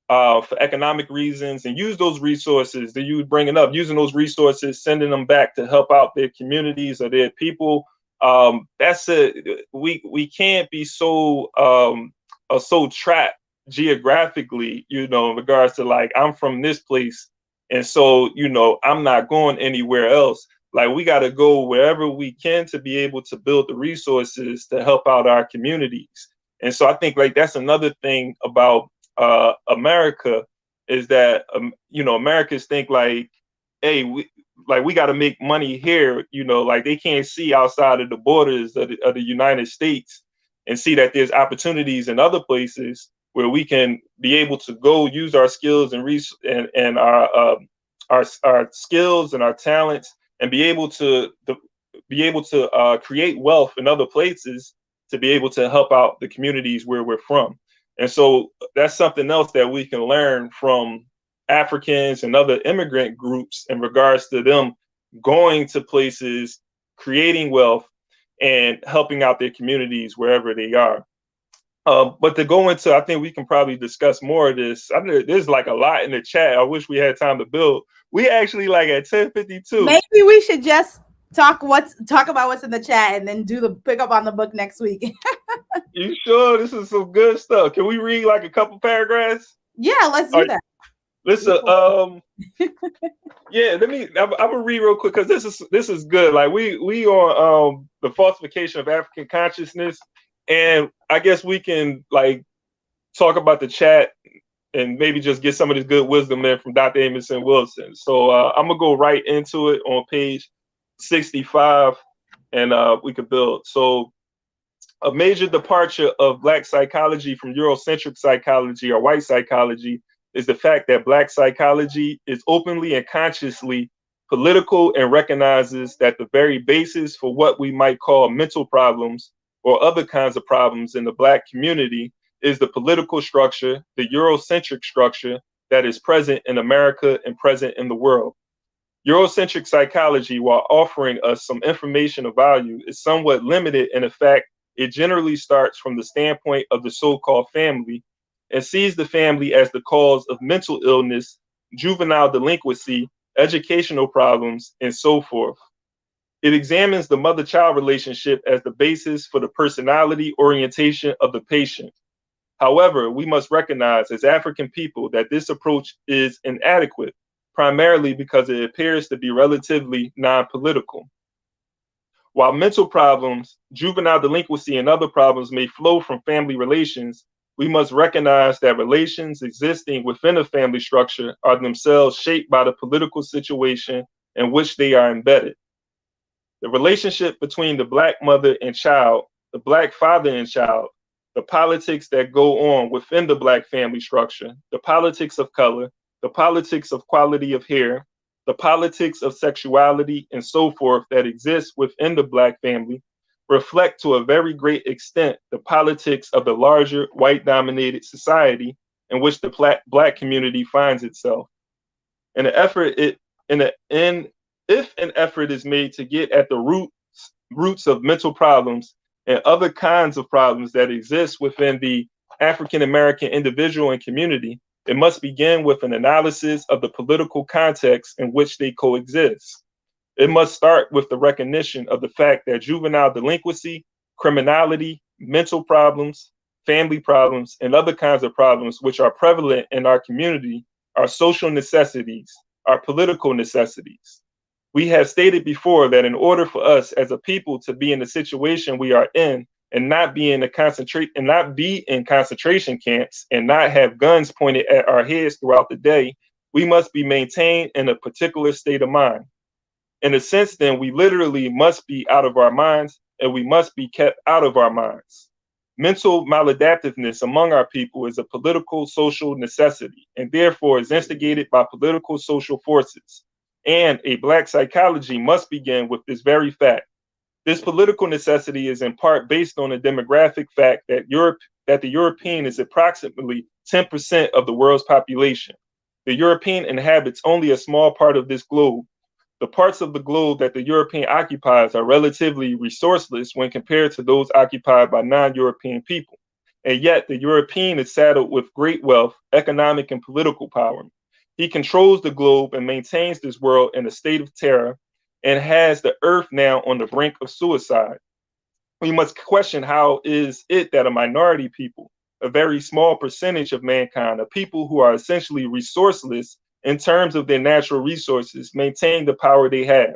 for economic reasons and use those resources that you bringing up, using those resources, sending them back to help out their communities or their people. We can't be so trapped geographically, in regards to like, I'm from this place, and so I'm not going anywhere else. Like, we got to go wherever we can to be able to build the resources to help out our communities. And so I think like that's another thing about America, is that Americans think like, hey, we got to make money here, like they can't see outside of the borders of the United States and see that there's opportunities in other places where we can be able to go use our skills and our skills and our talents, and be able to create wealth in other places to be able to help out the communities where we're from. And so that's something else that we can learn from Africans and other immigrant groups in regards to them going to places, creating wealth, and helping out their communities wherever they are. But to go into, I think we can probably discuss more of this. There's like a lot in the chat. I wish we had time to build. We actually like at 10:52. Maybe we should just talk about what's in the chat and then do the pick up on the book next week. You sure? This is some good stuff. Can we read like a couple paragraphs? Yeah, let's do that. Listen, yeah, I'm gonna read real quick because this is good. Like we on the falsification of African consciousness, and I guess we can like talk about the chat and maybe just get some of this good wisdom in from Dr. Amison Wilson. So I'm gonna go right into it on page 65, and we can build. So, a major departure of Black psychology from Eurocentric psychology or white psychology is the fact that Black psychology is openly and consciously political and recognizes that the very basis for what we might call mental problems or other kinds of problems in the Black community is the political structure, the Eurocentric structure that is present in America and present in the world. Eurocentric psychology, while offering us some information of value, is somewhat limited in the fact it generally starts from the standpoint of the so-called family and sees the family as the cause of mental illness, juvenile delinquency, educational problems, and so forth. It examines the mother-child relationship as the basis for the personality orientation of the patient. However, we must recognize as African people that this approach is inadequate, primarily because it appears to be relatively non-political. While mental problems, juvenile delinquency, and other problems may flow from family relations, we must recognize that relations existing within a family structure are themselves shaped by the political situation in which they are embedded. The relationship between the Black mother and child, the Black father and child, the politics that go on within the Black family structure, the politics of color, the politics of quality of hair, the politics of sexuality, and so forth that exists within the Black family reflect to a very great extent the politics of the larger white-dominated society in which the Black community finds itself. If an effort is made to get at the roots of mental problems and other kinds of problems that exist within the African American individual and community, it must begin with an analysis of the political context in which they coexist. It must start with the recognition of the fact that juvenile delinquency, criminality, mental problems, family problems, and other kinds of problems which are prevalent in our community are social necessities, are political necessities. We have stated before that in order for us as a people to be in the situation we are in and not be in concentration camps and not have guns pointed at our heads throughout the day, we must be maintained in a particular state of mind. In a sense, then, we literally must be out of our minds and we must be kept out of our minds. Mental maladaptiveness among our people is a political social necessity and therefore is instigated by political social forces. And a Black psychology must begin with this very fact. This political necessity is in part based on the demographic fact that the European is approximately 10% of the world's population. The European inhabits only a small part of this globe. The parts of the globe that the European occupies are relatively resourceless when compared to those occupied by non-European people. And yet the European is saddled with great wealth, economic and political power. He controls the globe and maintains this world in a state of terror and has the earth now on the brink of suicide. We must question how is it that a minority people, a very small percentage of mankind, a people who are essentially resourceless in terms of their natural resources, maintain the power they have?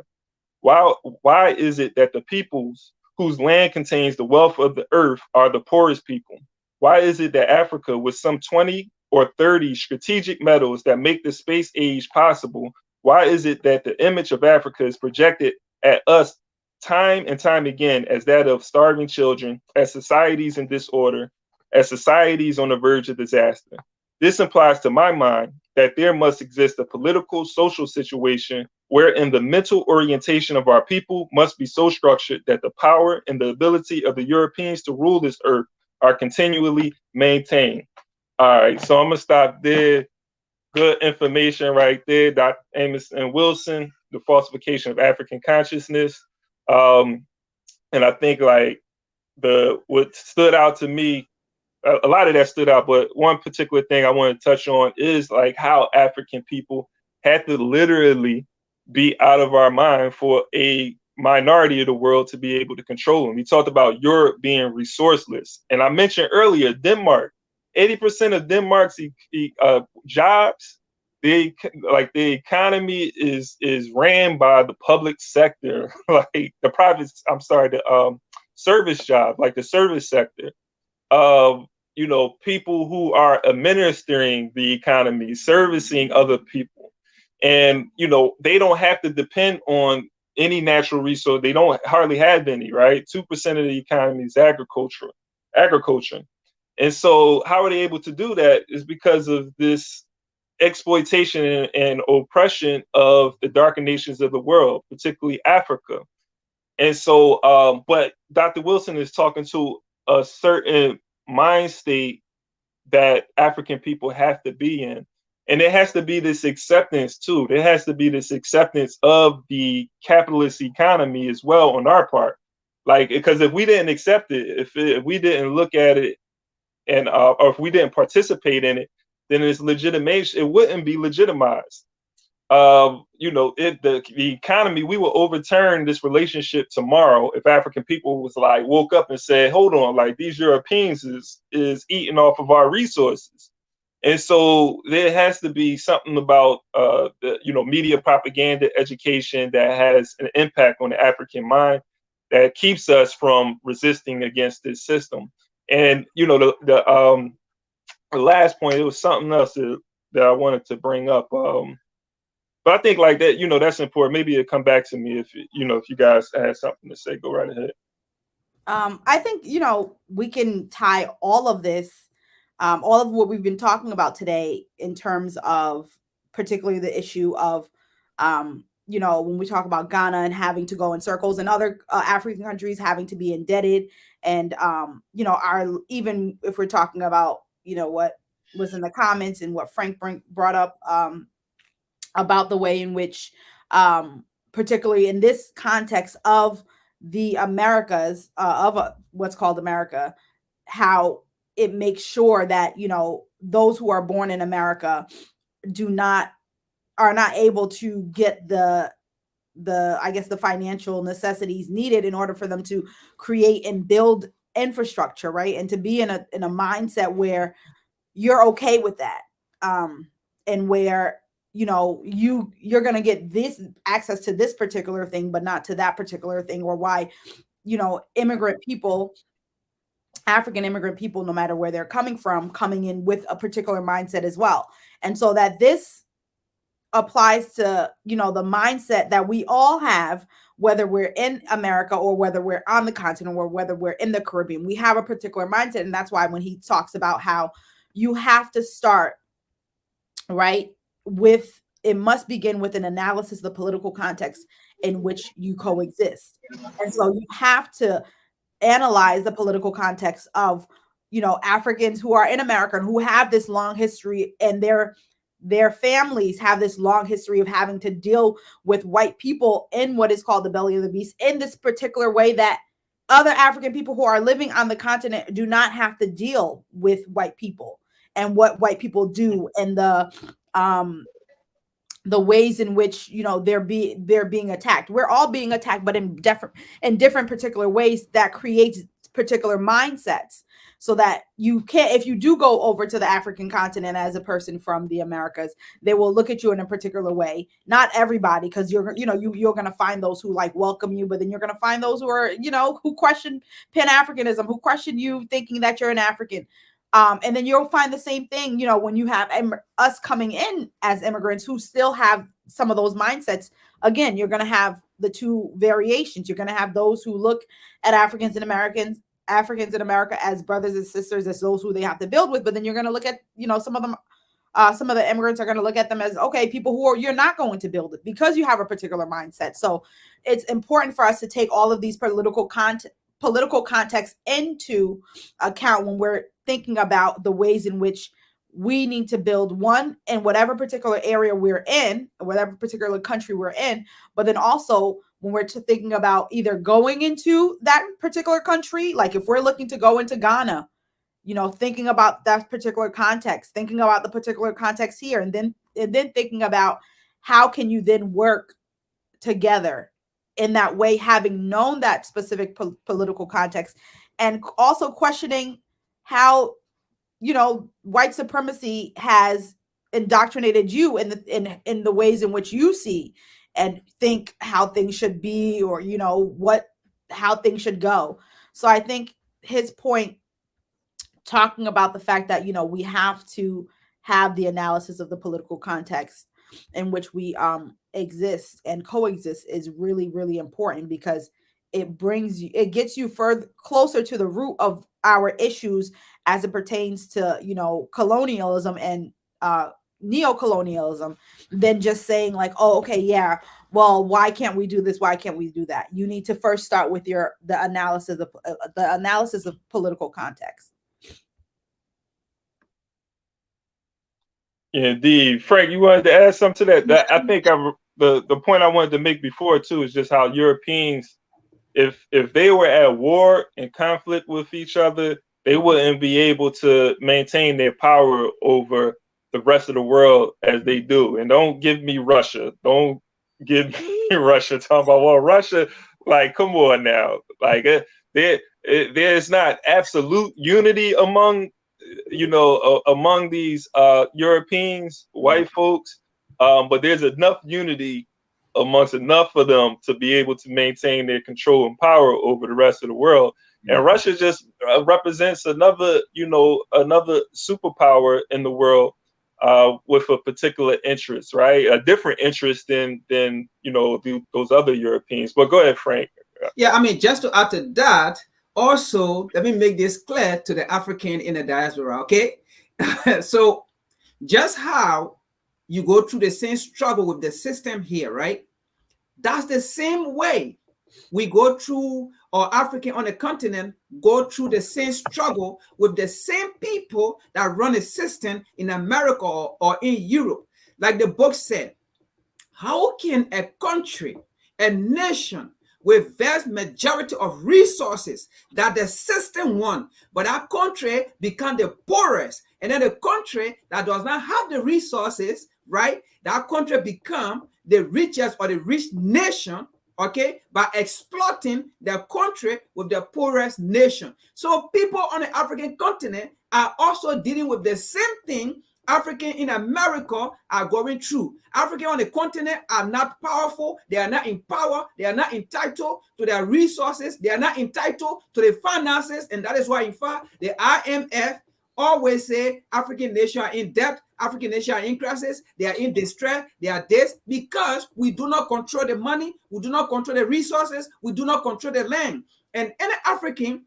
Why is it that the peoples whose land contains the wealth of the earth are the poorest people? Why is it that Africa, with some 20 or 30 strategic metals that make the space age possible, why is it that the image of Africa is projected at us time and time again as that of starving children, as societies in disorder, as societies on the verge of disaster? This implies to my mind that there must exist a political, social situation wherein the mental orientation of our people must be so structured that the power and the ability of the Europeans to rule this earth are continually maintained. All right, so I'm gonna stop there. Good information right there, Dr. Amos and Wilson, the falsification of African consciousness. And I think like what stood out to me, a lot of that stood out, but one particular thing I want to touch on is like how African people had to literally be out of our mind for a minority of the world to be able to control them. We talked about Europe being resourceless, and I mentioned earlier Denmark. 80% of Denmark's jobs, the economy is ran by the public sector, like the private. I'm sorry, the service job, like the service sector. People who are administering the economy, servicing other people. And, they don't have to depend on any natural resource. They don't hardly have any, right? 2% of the economy is agriculture. And so how are they able to do that is because of this exploitation and oppression of the darker nations of the world, particularly Africa. And so, but Dr. Wilson is talking to a certain mind state that African people have to be in. And there has to be this acceptance too. There has to be this acceptance of the capitalist economy as well on our part. Like, because if we didn't accept it, if we didn't look at it and or if we didn't participate in it, then its legitimation, it wouldn't be legitimized. The economy, we will overturn this relationship tomorrow if African people was like woke up and said, hold on, like these Europeans is eating off of our resources. And so there has to be something about media propaganda education that has an impact on the African mind that keeps us from resisting against this system. And the last point, it was something else that I wanted to bring up. But I think like that, that's important. Maybe it'll come back to me if you guys had something to say. Go right ahead. I think, we can tie all of this, all of what we've been talking about today in terms of particularly the issue of, when we talk about Ghana and having to go in circles and other African countries having to be indebted. And, even if we're talking about, what was in the comments and what Frank brought up, about the way in which, particularly in this context of the Americas, of what's called America, how it makes sure that, those who are born in America are not able to get the financial necessities needed in order for them to create and build infrastructure, right? And to be in a mindset where you're okay with that, and where you're going to get this access to this particular thing, but not to that particular thing, or why, African immigrant people, no matter where they're coming in with a particular mindset as well. And so that this applies to, you know, the mindset that we all have, whether we're in America or whether we're on the continent or whether we're in the Caribbean. We have a particular mindset. And that's why when he talks about how you have to start, right, with, it must begin with an analysis of the political context in which you coexist. And so you have to analyze the political context of, you know, Africans who are in America and who have this long history, and their families have this long history of having to deal with white people in what is called the belly of the beast in this particular way that other African people who are living on the continent do not have to deal with white people and what white people do, and the ways in which, you know, they're being attacked. We're all being attacked, but in different particular ways that creates particular mindsets, so that you can't, if you do go over to the African continent as a person from the Americas, they will look at you in a particular way. Not everybody, because you're going to find those who like welcome you, but then you're going to find those who are, you know, who question Pan-Africanism, who question you thinking that you're an African. And then you'll find the same thing, you know, when you have us coming in as immigrants who still have some of those mindsets. Again, you're going to have the two variations. You're going to have those who look at Africans in America as brothers and sisters, as those who they have to build with. But then you're going to look at, you know, some of the immigrants are going to look at them as, okay, people who you're not going to build it because you have a particular mindset. So it's important for us to take all of these political context into account when we're thinking about the ways in which we need to build one in whatever particular area we're in, whatever particular country we're in, but then also when we're thinking about either going into that particular country, like if we're looking to go into Ghana, you know, thinking about that particular context, thinking about the particular context here, and then thinking about how can you then work together in that way, having known that specific political context, and also questioning how, you know, white supremacy has indoctrinated you in the ways in which you see and think how things should be, or, you know, how things should go. So I think his point, talking about the fact that, you know, we have to have the analysis of the political context in which we exist and coexist, is really, really important, because it gets you closer to the root of our issues as it pertains to, you know, colonialism and neocolonialism, than just saying like, oh, okay, yeah, well, why can't we do this? Why can't we do that? You need to first start with the analysis of political context. Yeah, indeed. Frank, you wanted to add something to that? I think the point I wanted to make before too is just how Europeans, if they were at war and conflict with each other, they wouldn't be able to maintain their power over the rest of the world as they do. And don't give me Russia. Don't give me Russia talking about, well, Russia, like, come on now. Like, there's not absolute unity among, you know, among these Europeans, white folks, but there's enough unity amongst enough of them to be able to maintain their control and power over the rest of the world. And Russia just represents another superpower in the world with a particular interest, right? A different interest than you know, those other Europeans. But go ahead, Frank. Yeah, I mean, just to add to that, also, let me make this clear to the African in the diaspora, okay? So just how you go through the same struggle with the system here, right? That's the same way we go through, or African on the continent go through the same struggle with the same people that run a system in America or in Europe. Like the book said, how can a country, a nation with vast majority of resources that the system won, but our country become the poorest, and then the country that does not have the resources, right, that country become the richest or the rich nation, okay, by exploiting the country with the poorest nation. So people on the African continent are also dealing with the same thing African in America are going through. African on the continent are not powerful. They are not in power. They are not entitled to their resources. They are not entitled to the finances. And that is why, in fact, the IMF always say African nations are in debt, African nations are in crisis, they are in distress, they are this, because we do not control the money, we do not control the resources, we do not control the land. And any African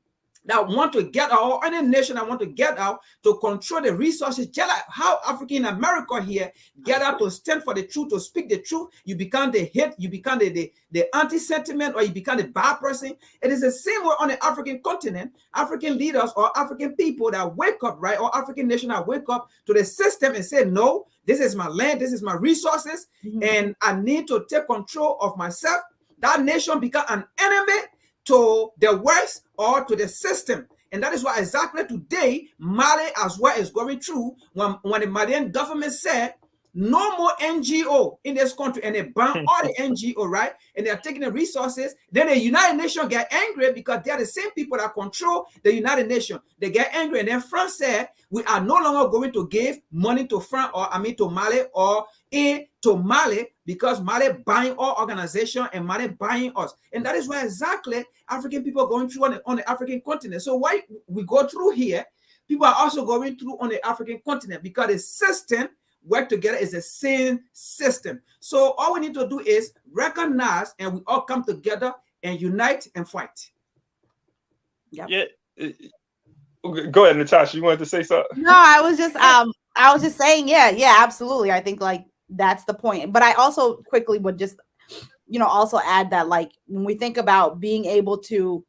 that want to get out, or any nation that want to get out to control the resources, just like how African America here get out to stand for the truth, to speak the truth, you become the hate, you become the anti-sentiment, or you become the bad person. It is the same way on the African continent. African leaders or African people that wake up, right, or African nation that wake up to the system and say, no, this is my land, this is my resources, and I need to take control of myself. That nation become an enemy to the West or to the system. And that is why exactly today, Mali as well is going through when the Malian government said, no more NGO in this country, and they ban all the NGO, right? And they're taking the resources. Then the United Nations get angry because they're the same people that control the United Nations. They get angry, and then France said, we are no longer going to give money to France, or to Mali, or aid to Mali, because Mali buying all organizations and Mali buying us. And that is why exactly African people are going through on the African continent. So why we go through here, people are also going through on the African continent, because the system work together is the same system. So all we need to do is recognize, and we all come together and unite and fight. Yep. Yeah. Go ahead, Natasha. You wanted to say something? No, I was just saying, yeah, absolutely. I think like that's the point. But I also quickly would just, also add that like when we think about being able to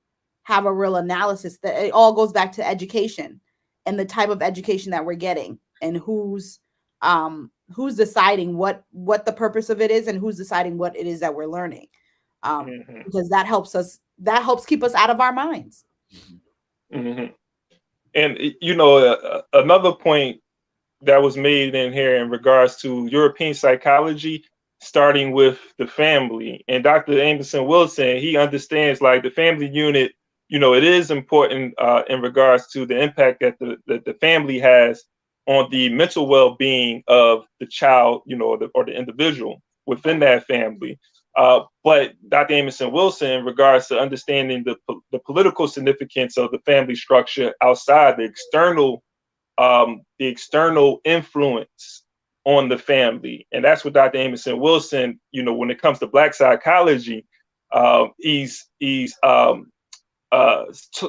have a real analysis, that it all goes back to education and the type of education that we're getting, and who's deciding what the purpose of it is, and who's deciding what it is that we're learning, because that helps keep us out of our minds. And another point that was made in here in regards to European psychology, starting with the family, and Dr. Anderson Wilson, he understands like the family unit, it is important in regards to the impact that the family has on the mental well-being of the child, or the individual within that family. But Dr. Anderson Wilson, in regards to understanding the political significance of the family structure outside the external influence on the family, and that's what Dr. Anderson Wilson, when it comes to Black psychology, he's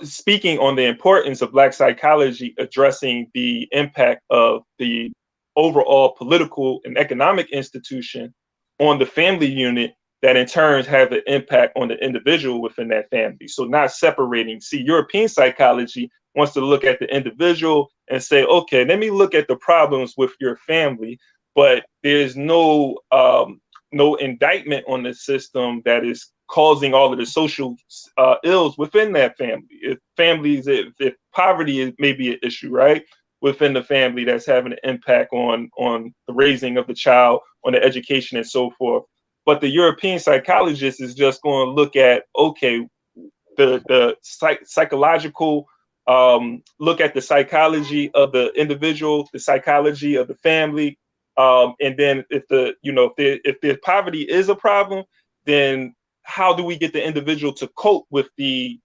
speaking on the importance of Black psychology addressing the impact of the overall political and economic institution on the family unit, that in turn have an impact on the individual within that family. So not separating. See, European psychology wants to look at the individual and say, okay, let me look at the problems with your family, but there's no indictment on the system that is causing all of the social ills within that family. If poverty is maybe an issue, right, within the family, that's having an impact on the raising of the child, on the education and so forth. But the European psychologist is just going to look at, okay, the psychological, look at the psychology of the individual, the psychology of the family, and then if the poverty is a problem, then how do we get the individual to cope with the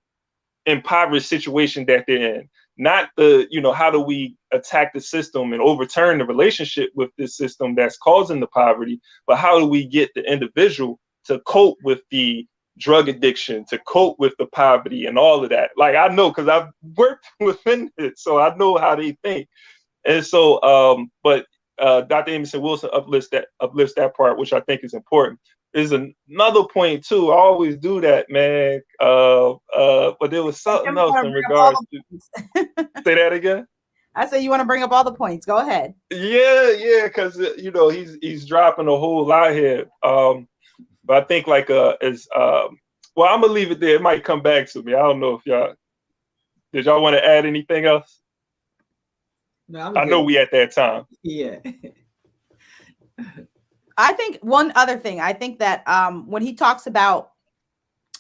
impoverished situation that they're in? Not how do we attack the system and overturn the relationship with this system that's causing the poverty, but how do we get the individual to cope with the drug addiction, to cope with the poverty and all of that? Like, I know, because I've worked within it, so I know how they think. And so, but Dr. Anderson Wilson uplifts that part, which I think is important. There's another point too. I always do that, man. But there was something else in regards to. Say that again. I said you want to bring up all the points. Go ahead. Yeah, because he's dropping a whole lot here. But I think like well, I'm gonna leave it there. It might come back to me. I don't know if did y'all want to add anything else? No, I know we at that time. Yeah. I think one other thing, I think that when he talks about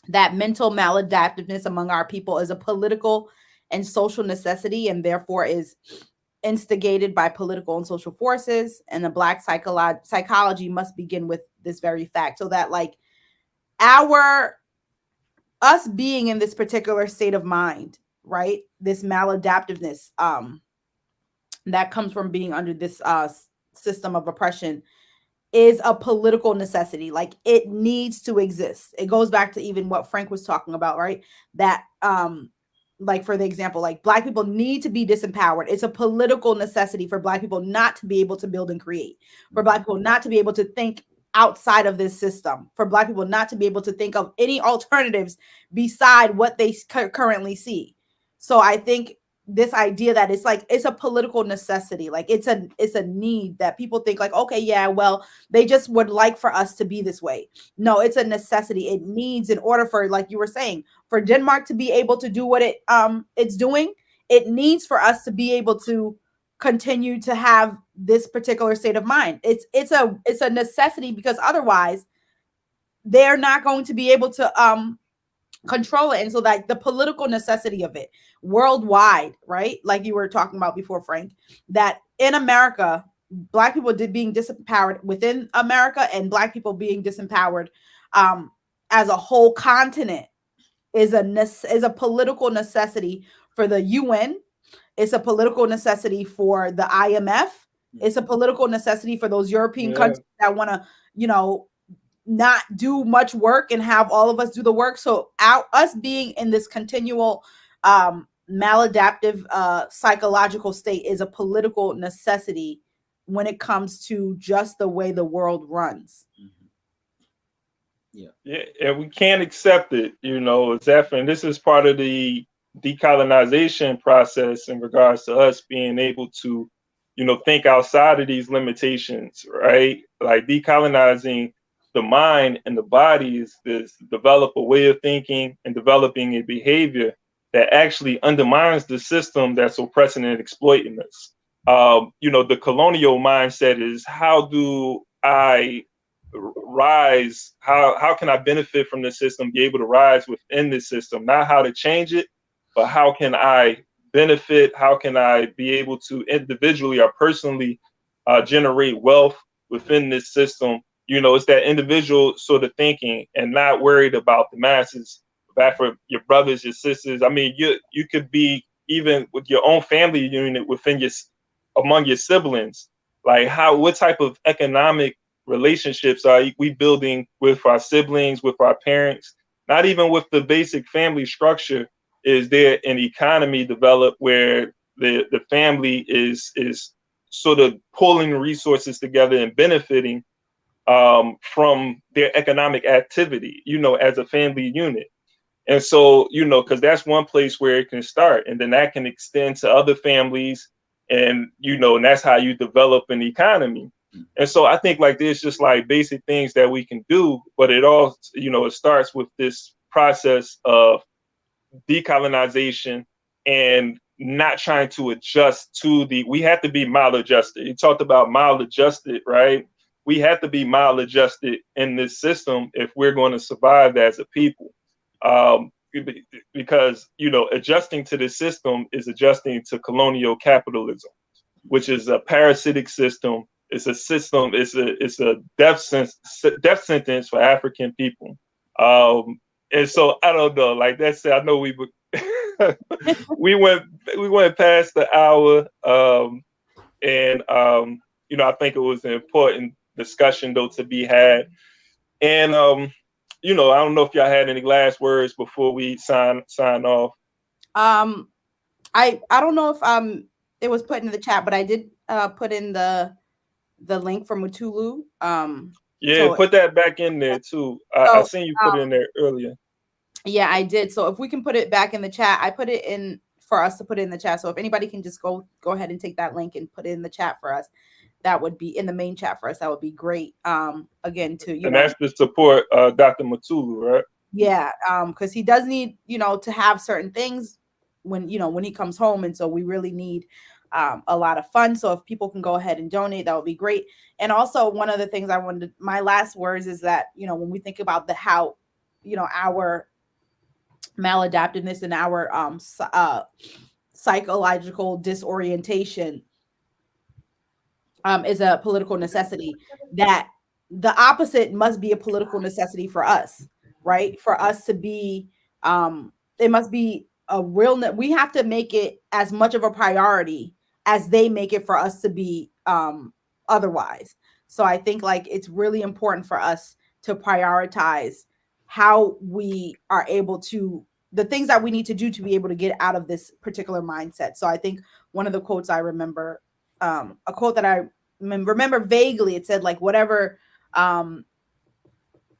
that mental maladaptiveness among our people is a political and social necessity, and therefore is instigated by political and social forces, and the Black psychology must begin with this very fact, so that like us being in this particular state of mind, right, this maladaptiveness, that comes from being under this system of oppression is a political necessity. Like it needs to exist. It goes back to even what Frank was talking about, right? That like for the example, like Black people need to be disempowered. It's a political necessity for Black people not to be able to build and create, for Black people not to be able to think outside of this system, for Black people not to be able to think of any alternatives beside what they currently see. So I think this idea that it's like it's a political necessity, like it's a need that people think like, okay, yeah, well, they just would like for us to be this way. No, it's a necessity. It needs, in order for, like you were saying, for Denmark to be able to do what it's doing, it needs for us to be able to continue to have this particular state of mind. It's a necessity, because otherwise they're not going to be able to control it. And so like the political necessity of it worldwide, right? Like you were talking about before, Frank, that in America, Black people being disempowered within America, and Black people being disempowered as a whole continent is a political necessity for the UN. It's a political necessity for the IMF. It's a political necessity for those European countries that want to, not do much work and have all of us do the work. So us being in this continual maladaptive psychological state is a political necessity when it comes to just the way the world runs. Yeah, and we can't accept it, Zephyr. And this is part of the decolonization process in regards to us being able to, think outside of these limitations, right? Like decolonizing the mind and the body is develop a way of thinking and developing a behavior that actually undermines the system that's oppressing and exploiting us. The colonial mindset is, how do I rise? How can I benefit from the system, be able to rise within the system? Not how to change it, but how can I benefit? How can I be able to individually or personally generate wealth within this system? It's that individual sort of thinking and not worried about the masses. Back for your brothers, your sisters. I mean, you could be even with your own family unit among your siblings. Like what type of economic relationships are we building with our siblings, with our parents? Not even with the basic family structure is there an economy developed where the family is sort of pulling resources together and benefiting from their economic activity, as a family unit. And so, because that's one place where it can start, and then that can extend to other families, and, and that's how you develop an economy. And so I think like there's just like basic things that we can do, but it all, it starts with this process of decolonization and not trying to adjust we have to be maladjusted. You talked about maladjusted, right? We have to be maladjusted in this system if we're going to survive as a people. Because, adjusting to this system is adjusting to colonial capitalism, which is a parasitic system. It's a system, it's a death sentence for African people. And so I don't know, like that said, I know we went past the hour. And I think it was an important discussion though to be had. And I don't know if y'all had any last words before we sign off. I don't know if it was put in the chat, but I did put in the link for Mutulu. So put that back in there too. I seen you put it in there earlier. Yeah, I did. So if we can put it back in the chat, I put it in for us to put it in the chat. So if anybody can just go ahead and take that link and put it in the chat for us, that would be in the main chat for us. That would be great. Again, that's to support Dr. Mutulu, right? Yeah, because he does need, to have certain things when he comes home, and so we really need a lot of funds. So if people can go ahead and donate, that would be great. And also, one of the things I wanted, my last words is that when we think about how our maladaptiveness and our psychological disorientation is a political necessity, that the opposite must be a political necessity for us, right? For us to be, it must be a real, we have to make it as much of a priority as they make it for us to be otherwise. So I think like it's really important for us to prioritize how we are able to, the things that we need to do to be able to get out of this particular mindset. So I think one of the quotes I remember, a quote that I remember vaguely, it said like whatever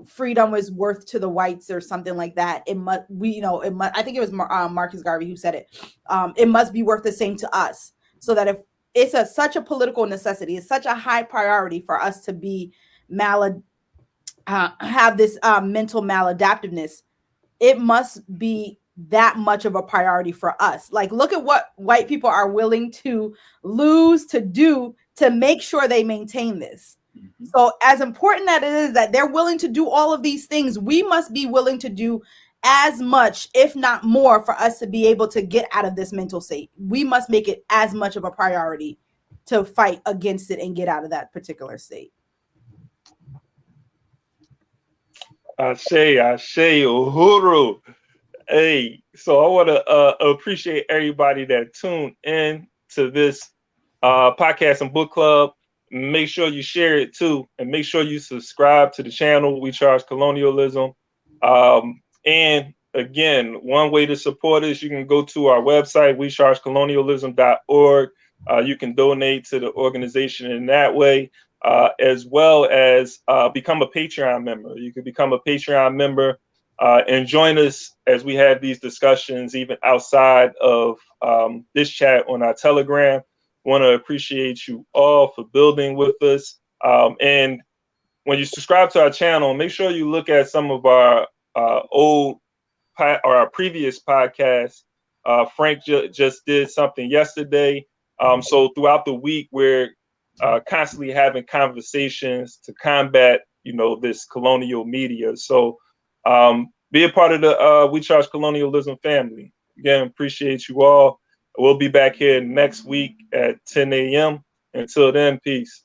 freedom was worth to the whites or something like that, it must, it must, I think it was Marcus Garvey who said it, it must be worth the same to us. So that if it's such a political necessity, it's such a high priority for us to be have this mental maladaptiveness, it must be that much of a priority for us. Like, look at what white people are willing to lose to do to make sure they maintain this. Mm-hmm. So as important that it is that they're willing to do all of these things, we must be willing to do as much, if not more, for us to be able to get out of this mental state. We must make it as much of a priority to fight against it and get out of that particular state. Ashe, Uhuru. Hey, so I want to appreciate everybody that tuned in to this podcast and book club. Make sure you share it too, and make sure you subscribe to the channel. We Charge Colonialism. And again, one way to support us, you can go to our website, wechargecolonialism.org. You can donate to the organization in that way. As well as become a Patreon member. You can become a Patreon member and join us as we have these discussions, even outside of this chat on our Telegram. Want to appreciate you all for building with us. And when you subscribe to our channel, make sure you look at some of our old or our previous podcasts. Frank just did something yesterday. So throughout the week, we're constantly having conversations to combat, this colonial media. So be a part of the We Charge Colonialism family. Again, appreciate you all. We'll be back here next week at 10 a.m. Until then, peace.